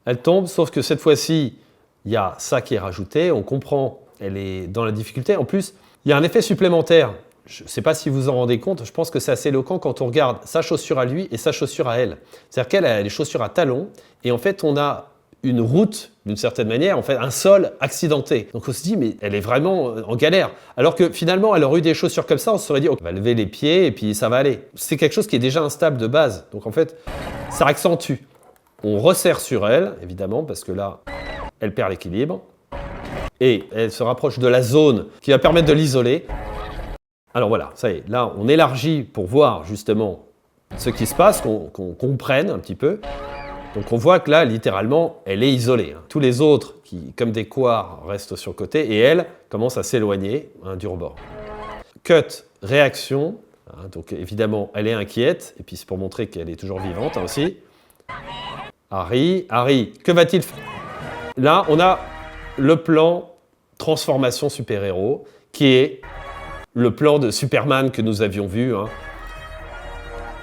elle tombe, sauf que cette fois-ci, il y a ça qui est rajouté. On comprend elle est dans la difficulté. En plus, il y a un effet supplémentaire. Je ne sais pas si vous vous en rendez compte, je pense que c'est assez éloquent quand on regarde sa chaussure à lui et sa chaussure à elle. C'est-à-dire qu'elle a les chaussures à talons et en fait, on a une route, d'une certaine manière, en fait, un sol accidenté. Donc on se dit, mais elle est vraiment en galère. Alors que finalement, elle aurait eu des chaussures comme ça, on se serait dit, on va lever les pieds et puis ça va aller. C'est quelque chose qui est déjà instable de base. Donc en fait, ça accentue. On resserre sur elle, évidemment, parce que là, elle perd l'équilibre. Et elle se rapproche de la zone qui va permettre de l'isoler. Alors voilà, ça y est, là, on élargit pour voir justement ce qui se passe, qu'on comprenne un petit peu. Donc on voit que là, littéralement, elle est isolée. Tous les autres, qui, comme des couards, restent sur le côté, et elle commence à s'éloigner du rebord. Cut, réaction. Donc évidemment, elle est inquiète, et puis c'est pour montrer qu'elle est toujours vivante aussi. Harry, que va-t-il faire? Là, on a le plan transformation super-héros, qui est le plan de Superman que nous avions vu,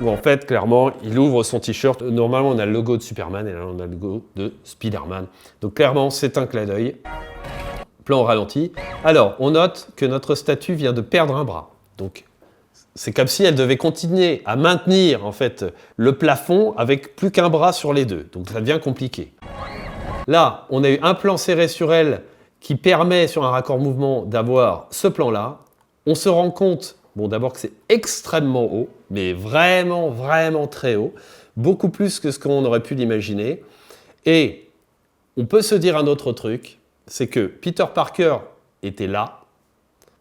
où en fait, clairement, il ouvre son t-shirt. Normalement, on a le logo de Superman et là, on a le logo de Spider-Man. Donc clairement, c'est un clin d'œil. Plan au ralenti. Alors, on note que notre statue vient de perdre un bras. Donc, c'est comme si elle devait continuer à maintenir en fait le plafond avec plus qu'un bras sur les deux. Donc, ça devient compliqué. Là, on a eu un plan serré sur elle qui permet, sur un raccord mouvement, d'avoir ce plan-là. On se rend compte, bon, d'abord que c'est extrêmement haut, mais vraiment, vraiment très haut, beaucoup plus que ce qu'on aurait pu l'imaginer. Et on peut se dire un autre truc, c'est que Peter Parker était là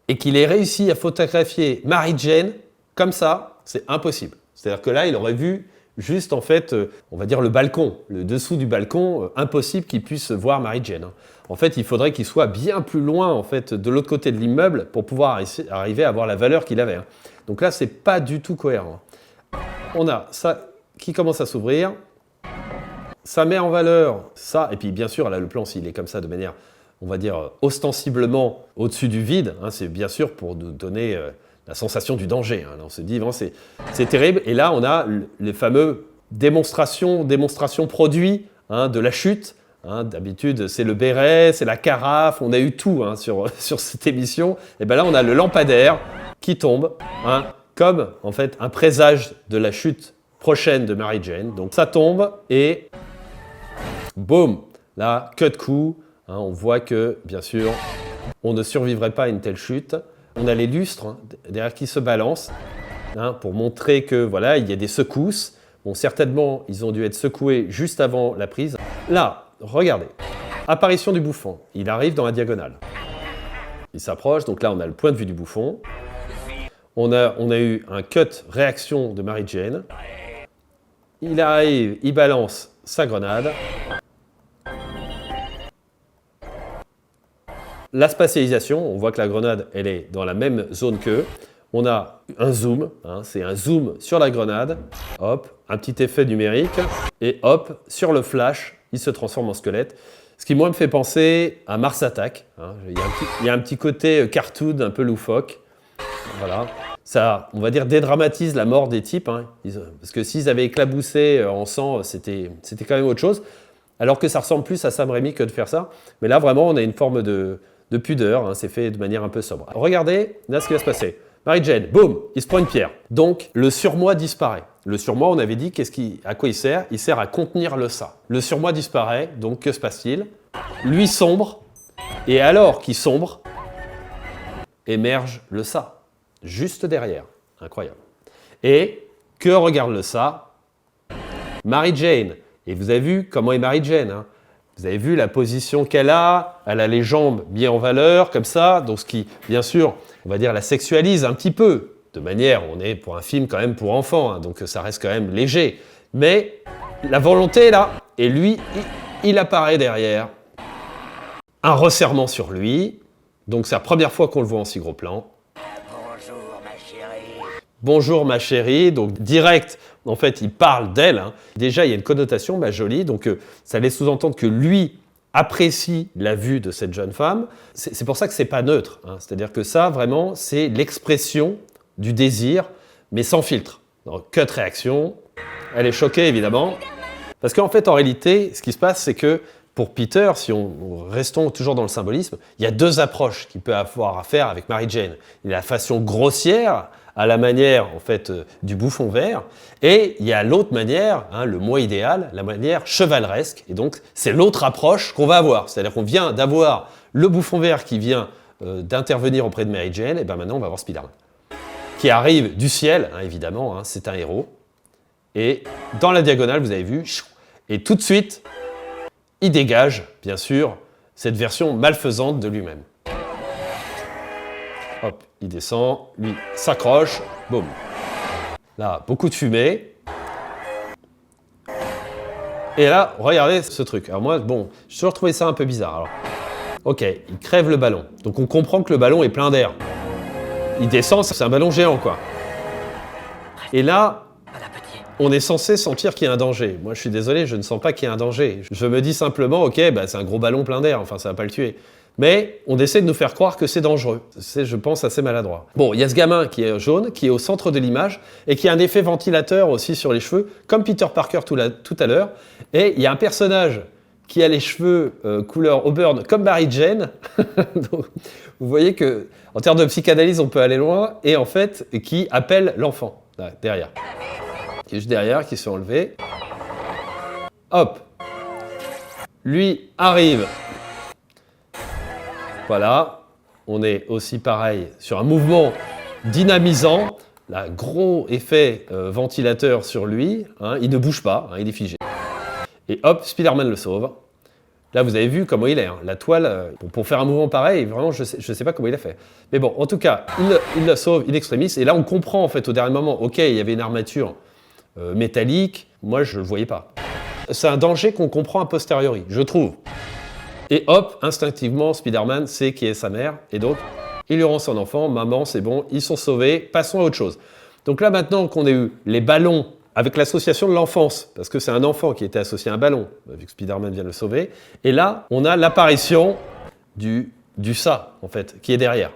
et qu'il ait réussi à photographier Mary Jane comme ça, c'est impossible. C'est-à-dire que là, il aurait vu juste, en fait, on va dire le balcon, le dessous du balcon, impossible qu'il puisse voir Mary Jane. En fait, il faudrait qu'il soit bien plus loin, en fait, de l'autre côté de l'immeuble pour pouvoir arriver à avoir la valeur qu'il avait. Donc là, c'est pas du tout cohérent. On a ça qui commence à s'ouvrir. Ça met en valeur ça. Et puis, bien sûr, là, le plan, s'il est comme ça de manière, on va dire, ostensiblement au-dessus du vide, c'est bien sûr pour nous donner la sensation du danger. Là, on se dit, vraiment, c'est terrible. Et là, on a les fameux démonstrations produits de la chute. D'habitude, c'est le béret, c'est la carafe, on a eu tout sur cette émission. Et bien là, on a le lampadaire qui tombe, comme en fait un présage de la chute prochaine de Mary Jane. Donc ça tombe et boum, là, cut coup. On voit que, bien sûr, on ne survivrait pas à une telle chute. On a les lustres derrière qui se balancent pour montrer que voilà, il y a des secousses. Bon, certainement, ils ont dû être secoués juste avant la prise. Là, regardez, apparition du bouffon. Il arrive dans la diagonale. Il s'approche, donc là, on a le point de vue du bouffon. On a eu un cut réaction de Mary Jane. Il arrive, il balance sa grenade. La spatialisation, on voit que la grenade, elle est dans la même zone qu'eux. On a un zoom, c'est un zoom sur la grenade. Hop, un petit effet numérique. Et hop, sur le flash, il se transforme en squelette. Ce qui, moi, me fait penser à Mars Attack. Il y a un petit côté cartoon, un peu loufoque. Voilà. Ça, on va dire, dédramatise la mort des types. Parce que s'ils avaient éclaboussé en sang, c'était quand même autre chose. Alors que ça ressemble plus à Sam Raimi que de faire ça. Mais là, vraiment, on a une forme de pudeur. C'est fait de manière un peu sobre. Regardez, là, ce qui va se passer. Mary Jane, boum, il se prend une pierre. Donc, le surmoi disparaît. Le surmoi, on avait dit, à quoi il sert? Il sert à contenir le ça. Le surmoi disparaît, donc que se passe-t-il? Lui sombre, et alors qu'il sombre, émerge le ça, juste derrière. Incroyable. Et que regarde le ça? Mary Jane. Et vous avez vu comment est Mary Jane. Vous avez vu la position qu'elle a, elle a les jambes bien en valeur, comme ça, donc ce qui, bien sûr, on va dire, la sexualise un petit peu, de manière, on est pour un film quand même pour enfants, donc ça reste quand même léger. Mais la volonté est là, et lui, il apparaît derrière. Un resserrement sur lui, donc c'est la première fois qu'on le voit en si gros plan. Bonjour, ma chérie. Bonjour ma chérie, donc direct, en fait, il parle d'elle. Déjà, il y a une connotation jolie, donc ça laisse sous-entendre que lui apprécie la vue de cette jeune femme. C'est pour ça que c'est pas neutre. C'est-à-dire que ça, vraiment, c'est l'expression du désir, mais sans filtre. Donc, cut réaction. Elle est choquée, évidemment. Parce qu'en fait, en réalité, ce qui se passe, c'est que Pour Peter, si restons toujours dans le symbolisme, il y a deux approches qu'il peut avoir à faire avec Mary Jane. Il y a la façon grossière, à la manière en fait du bouffon vert, et il y a l'autre manière, hein, le moi idéal, la manière chevaleresque. Et donc c'est l'autre approche qu'on va avoir. C'est-à-dire qu'on vient d'avoir le bouffon vert qui vient d'intervenir auprès de Mary Jane, et bien maintenant on va voir Spider-Man, qui arrive du ciel, hein, évidemment, hein, c'est un héros. Et dans la diagonale, vous avez vu, et tout de suite, il dégage, bien sûr, cette version malfaisante de lui-même. Hop, il descend, lui s'accroche, boum. Là, beaucoup de fumée. Et là, regardez ce truc. Alors moi, bon, j'ai toujours trouvé ça un peu bizarre. Alors, ok, il crève le ballon. Donc on comprend que le ballon est plein d'air. Il descend, c'est un ballon géant, quoi. Et là, on est censé sentir qu'il y a un danger. Moi, je suis désolé, je ne sens pas qu'il y a un danger. Je me dis simplement, ok, bah, c'est un gros ballon plein d'air, enfin, ça va pas le tuer. Mais on essaie de nous faire croire que c'est dangereux. C'est, je pense, assez maladroit. Bon, il y a ce gamin qui est jaune, qui est au centre de l'image, et qui a un effet ventilateur aussi sur les cheveux, comme Peter Parker tout à l'heure. Et il y a un personnage qui a les cheveux couleur auburn, comme Mary Jane. Donc, vous voyez que, en termes de psychanalyse, on peut aller loin, et en fait, qui appelle l'enfant, là, derrière. Qui est juste derrière, qui se fait enlever. Hop. Lui arrive. Voilà. On est aussi pareil sur un mouvement dynamisant. Là, gros effet ventilateur sur lui. Hein, il ne bouge pas, hein, il est figé. Et hop, Spider-Man le sauve. Là, vous avez vu comment il est. Hein. La toile, pour faire un mouvement pareil, vraiment, je sais pas comment il a fait. Mais bon, en tout cas, il la sauve in extremis. Et là, on comprend en fait au dernier moment, ok, il y avait une armature métallique, moi je le voyais pas. C'est un danger qu'on comprend a posteriori, je trouve. Et hop, instinctivement, Spider-Man sait qui est sa mère, et donc il lui rend son enfant, maman, c'est bon, ils sont sauvés, passons à autre chose. Donc là maintenant qu'on a eu les ballons avec l'association de l'enfance, parce que c'est un enfant qui était associé à un ballon, vu que Spider-Man vient le sauver, et là on a l'apparition du ça, en fait, qui est derrière.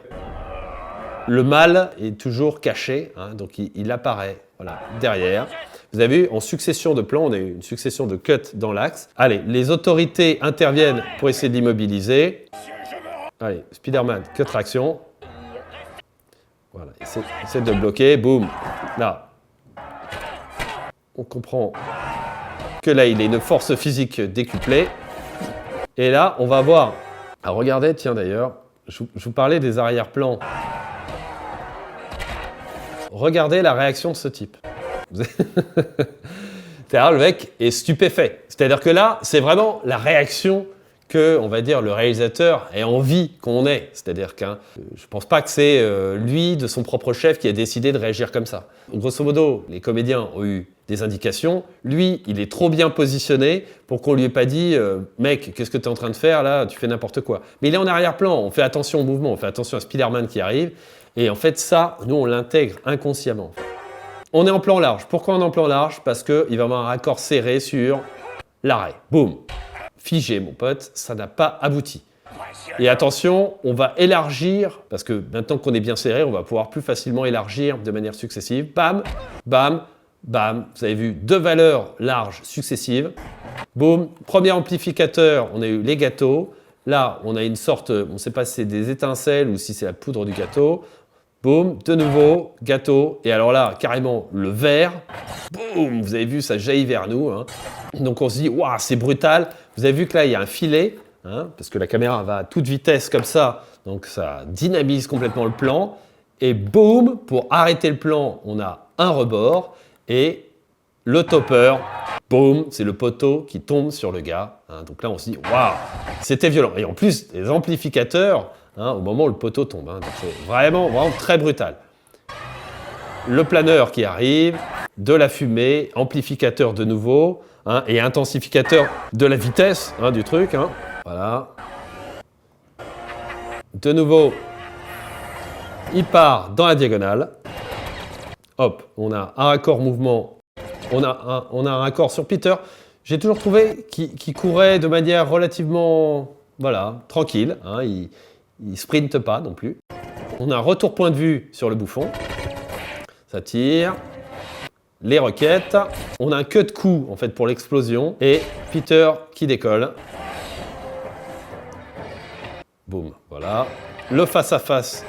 Le mal est toujours caché, hein, donc il apparaît voilà, derrière. Vous avez vu, en succession de plans, on a eu une succession de cuts dans l'axe. Allez, les autorités interviennent pour essayer de l'immobiliser. Allez, Spider-Man, cut traction. Voilà, essaie de le bloquer, boum. Là, on comprend que là, il a une force physique décuplée. Et là, on va voir... Ah, regardez, tiens d'ailleurs, je vous parlais des arrière-plans. Regardez la réaction de ce type. C'est-à-dire, le mec est stupéfait. C'est-à-dire que là, c'est vraiment la réaction que, on va dire, le réalisateur ait envie qu'on ait. C'est-à-dire que je ne pense pas que c'est lui, de son propre chef, qui a décidé de réagir comme ça. Grosso modo, les comédiens ont eu des indications. Lui, il est trop bien positionné pour qu'on lui ait pas dit « Mec, qu'est-ce que tu es en train de faire là? Tu fais n'importe quoi. » Mais il est en arrière-plan. On fait attention au mouvement, on fait attention à Spider-Man qui arrive. Et en fait, ça, nous, on l'intègre inconsciemment. On est en plan large. Pourquoi on est en plan large? Parce qu'il va y avoir un raccord serré sur l'arrêt. Boum. Figé, mon pote, ça n'a pas abouti. Et attention, on va élargir, parce que maintenant qu'on est bien serré, on va pouvoir plus facilement élargir de manière successive. Bam, bam, bam. Vous avez vu deux valeurs larges successives. Boum. Premier amplificateur, on a eu les gâteaux. Là, on a une sorte, on ne sait pas si c'est des étincelles ou si c'est la poudre du gâteau. Boum, de nouveau, gâteau. Et alors là, carrément, le verre. Boum, vous avez vu, ça jaillit vers nous. Hein. Donc on se dit, waouh, c'est brutal. Vous avez vu que là, il y a un filet, hein, parce que la caméra va à toute vitesse comme ça. Donc ça dynamise complètement le plan. Et boum, pour arrêter le plan, on a un rebord. Et le topper, boum, c'est le poteau qui tombe sur le gars. Hein. Donc là, on se dit, waouh, c'était violent. Et en plus, les amplificateurs... Hein, au moment où le poteau tombe. Hein, donc c'est vraiment, vraiment très brutal. Le planeur qui arrive, de la fumée, amplificateur de nouveau, hein, et intensificateur de la vitesse hein, du truc. Hein. Voilà. De nouveau, il part dans la diagonale. Hop, on a un raccord mouvement. On a un raccord sur Peter. J'ai toujours trouvé qu'il courait de manière relativement voilà, tranquille. Hein, il sprinte pas non plus. On a un retour point de vue sur le bouffon. Ça tire. Les roquettes. On a un cut de coup en fait pour l'explosion. Et Peter qui décolle. Boum, voilà. Le face-à-face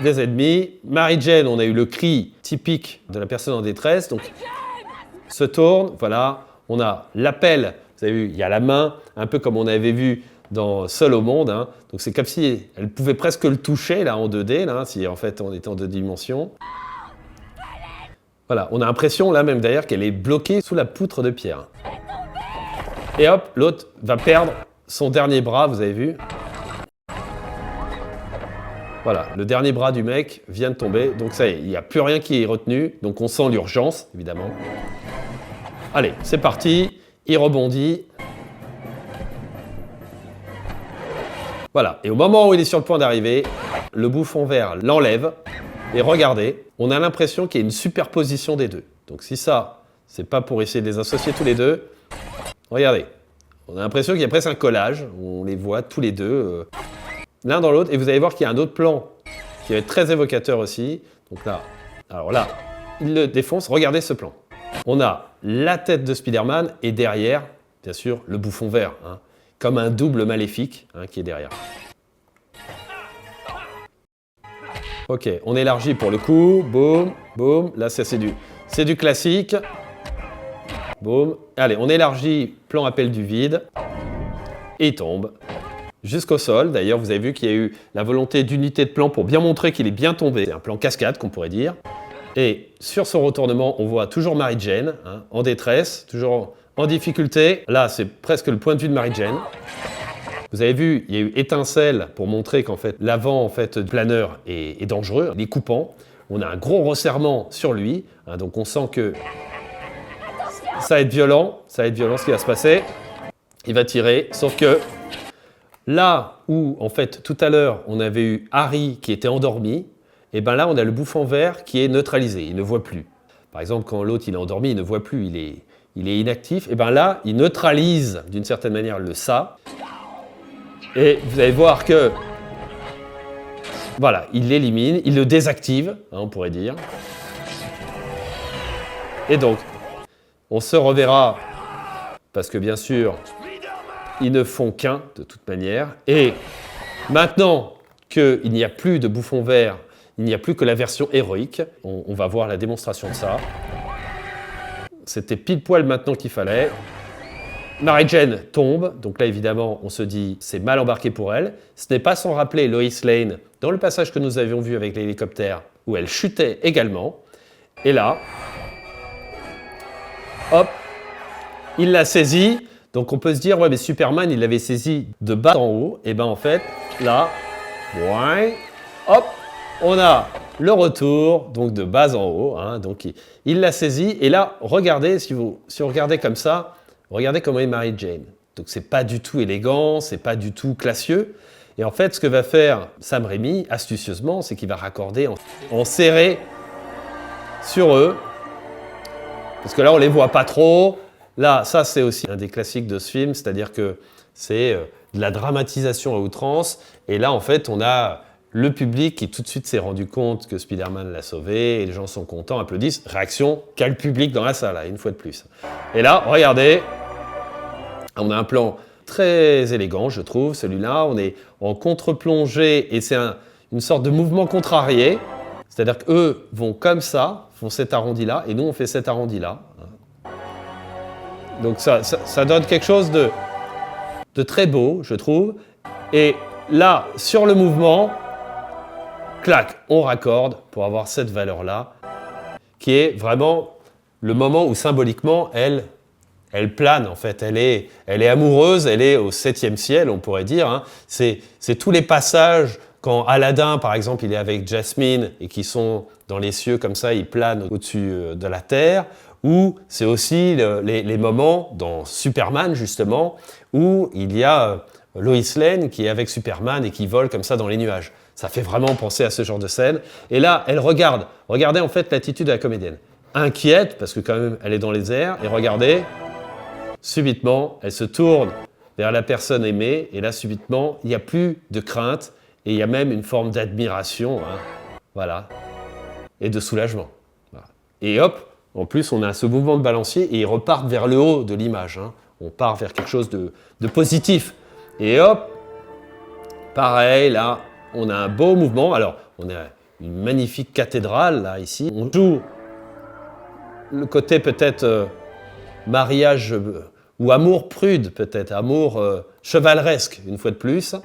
des ennemis. Mary Jane, on a eu le cri typique de la personne en détresse. Donc, se tourne, voilà. On a l'appel, vous avez vu, il y a la main, un peu comme on avait vu dans Seul au monde. Hein. Donc, c'est comme si elle pouvait presque le toucher, là, en 2D, là, si en fait on était en 2 dimensions. Voilà, on a l'impression, là même d'ailleurs, qu'elle est bloquée sous la poutre de pierre. Et hop, l'autre va perdre son dernier bras, vous avez vu. Voilà, le dernier bras du mec vient de tomber, donc ça y est, il n'y a plus rien qui est retenu, donc on sent l'urgence, évidemment. Allez, c'est parti, il rebondit. Voilà, et au moment où il est sur le point d'arriver, le bouffon vert l'enlève, et regardez, on a l'impression qu'il y a une superposition des deux. Donc si ça, c'est pas pour essayer de les associer tous les deux, regardez, on a l'impression qu'il y a presque un collage, où on les voit tous les deux, l'un dans l'autre, et vous allez voir qu'il y a un autre plan qui va être très évocateur aussi. Donc là, alors là, il le défonce, regardez ce plan. On a la tête de Spider-Man et derrière, bien sûr, le bouffon vert, hein, comme un double maléfique hein, qui est derrière. Ok, on élargit pour le coup, boum, boum, là c'est du classique. Boum, allez, on élargit, plan appel du vide, et il tombe. Jusqu'au sol, d'ailleurs, vous avez vu qu'il y a eu la volonté d'unité de plan pour bien montrer qu'il est bien tombé. C'est un plan cascade, qu'on pourrait dire. Et sur son retournement, on voit toujours Mary Jane, hein, en détresse, toujours en difficulté. Là, c'est presque le point de vue de Mary Jane. Vous avez vu, il y a eu étincelle pour montrer qu'en fait, l'avant en fait, du planeur est dangereux, il est coupant. On a un gros resserrement sur lui, hein, donc on sent que ça va être violent ce qui va se passer. Il va tirer, sauf que là où, en fait, tout à l'heure, on avait eu Harry qui était endormi, et bien là, on a le bouffon vert qui est neutralisé, il ne voit plus. Par exemple, quand l'autre il est endormi, il ne voit plus, il est inactif. Et bien là, il neutralise d'une certaine manière le ça. Et vous allez voir que, voilà, il l'élimine, il le désactive, hein, on pourrait dire. Et donc, on se reverra, parce que bien sûr, ils ne font qu'un, de toute manière. Et maintenant qu'il n'y a plus de bouffon vert, il n'y a plus que la version héroïque, on va voir la démonstration de ça. C'était pile poil maintenant qu'il fallait. Mary Jane tombe, donc là évidemment on se dit c'est mal embarqué pour elle. Ce n'est pas sans rappeler Lois Lane dans le passage que nous avions vu avec l'hélicoptère où elle chutait également. Et là, hop, il l'a saisie. Donc on peut se dire ouais mais Superman il l'avait saisi de bas en haut. Et ben en fait là, ouais, hop, on a le retour donc de bas en haut. Hein, donc il l'a saisi et là regardez si vous regardez comme ça. Regardez comment est Mary Jane. Donc c'est pas du tout élégant, c'est pas du tout classieux. Et en fait, ce que va faire Sam Raimi, astucieusement, c'est qu'il va raccorder en serré sur eux. Parce que là, on les voit pas trop. Là, ça, c'est aussi un des classiques de ce film, c'est-à-dire que c'est de la dramatisation à outrance. Et là, en fait, on a le public qui tout de suite s'est rendu compte que Spider-Man l'a sauvé, et les gens sont contents, applaudissent. Réaction, qu'a le public dans la salle, une fois de plus. Et là, regardez, on a un plan très élégant, je trouve, celui-là. On est en contre-plongée, et c'est une sorte de mouvement contrarié. C'est-à-dire qu'eux vont comme ça, font cet arrondi-là, et nous, on fait cet arrondi-là. Donc ça donne quelque chose de très beau, je trouve. Et là, sur le mouvement, clac, on raccorde pour avoir cette valeur-là, qui est vraiment le moment où symboliquement, elle plane en fait, elle est amoureuse, elle est au 7e ciel, on pourrait dire. Hein. C'est tous les passages, quand Aladdin, par exemple, il est avec Jasmine et qui sont dans les cieux comme ça, ils planent au-dessus de la terre, ou c'est aussi les moments dans Superman, justement, où il y a Lois Lane qui est avec Superman et qui vole comme ça dans les nuages. Ça fait vraiment penser à ce genre de scène. Et là, elle regarde. Regardez en fait l'attitude de la comédienne. Inquiète, parce que quand même, elle est dans les airs. Et regardez, subitement, elle se tourne vers la personne aimée. Et là, subitement, il n'y a plus de crainte. Et il y a même une forme d'admiration. Hein, voilà. Et de soulagement. Voilà. Et hop, en plus, on a ce mouvement de balancier et ils repartent vers le haut de l'image. Hein. On part vers quelque chose de positif. Et hop, Pareil, là, on a un beau mouvement. Alors, on a une magnifique cathédrale, là, ici. On joue le côté peut-être mariage ou amour prude, peut-être, amour chevaleresque, une fois de plus.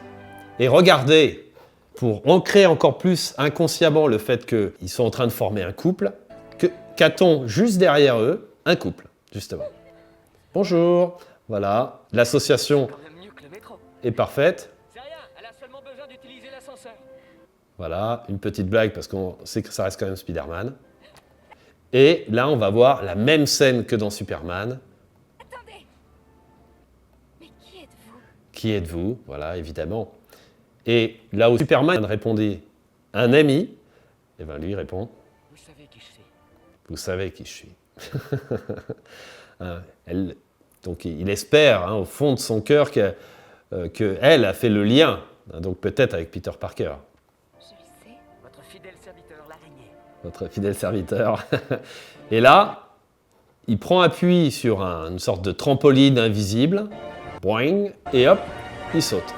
Et regardez, pour ancrer encore plus inconsciemment le fait qu'ils sont en train de former un couple, qu'a-t-on juste derrière eux? Un couple, justement. Bonjour, voilà, l'association Quand même mieux que le métro. est parfaite. C'est rien, elle a seulement besoin d'utiliser l'ascenseur. Voilà, une petite blague parce qu'on sait que ça reste quand même Spider-Man. Et là, on va voir la même scène que dans Superman. Attendez. Mais qui êtes-vous? Qui êtes-vous? Voilà, évidemment. Et là où Superman répondit un ami, et bien lui répond Vous savez qui je suis. vous savez qui je suis. Hein, donc il espère au fond de son cœur qu'elle a fait le lien, donc peut-être avec Peter Parker, Je sais. Votre fidèle serviteur, l'araignée. notre fidèle serviteur. Et là, il prend appui sur une sorte de trampoline invisible, boing, et hop, il saute.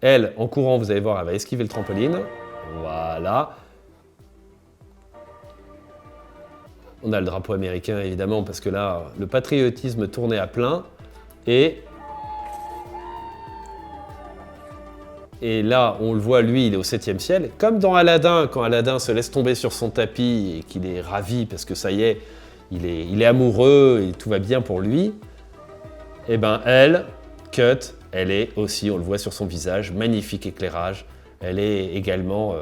Elle, en courant, vous allez voir, elle va esquiver le trampoline. Voilà. On a le drapeau américain, évidemment, parce que là, le patriotisme tournait à plein. Et là, on le voit, lui, il est au 7e ciel. Comme dans Aladdin, quand Aladdin se laisse tomber sur son tapis et qu'il est ravi parce que ça y est, il est amoureux et tout va bien pour lui. Eh ben, elle, Cut, elle est aussi, on le voit sur son visage, magnifique éclairage. Elle est également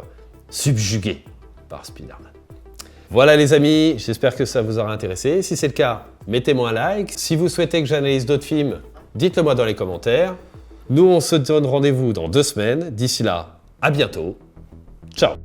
subjuguée par Spider-Man. Voilà les amis, j'espère que ça vous aura intéressé. Si c'est le cas, mettez-moi un like. Si vous souhaitez que j'analyse d'autres films, dites-le moi dans les commentaires. Nous, on se donne rendez-vous dans 2 semaines. D'ici là, à bientôt. Ciao!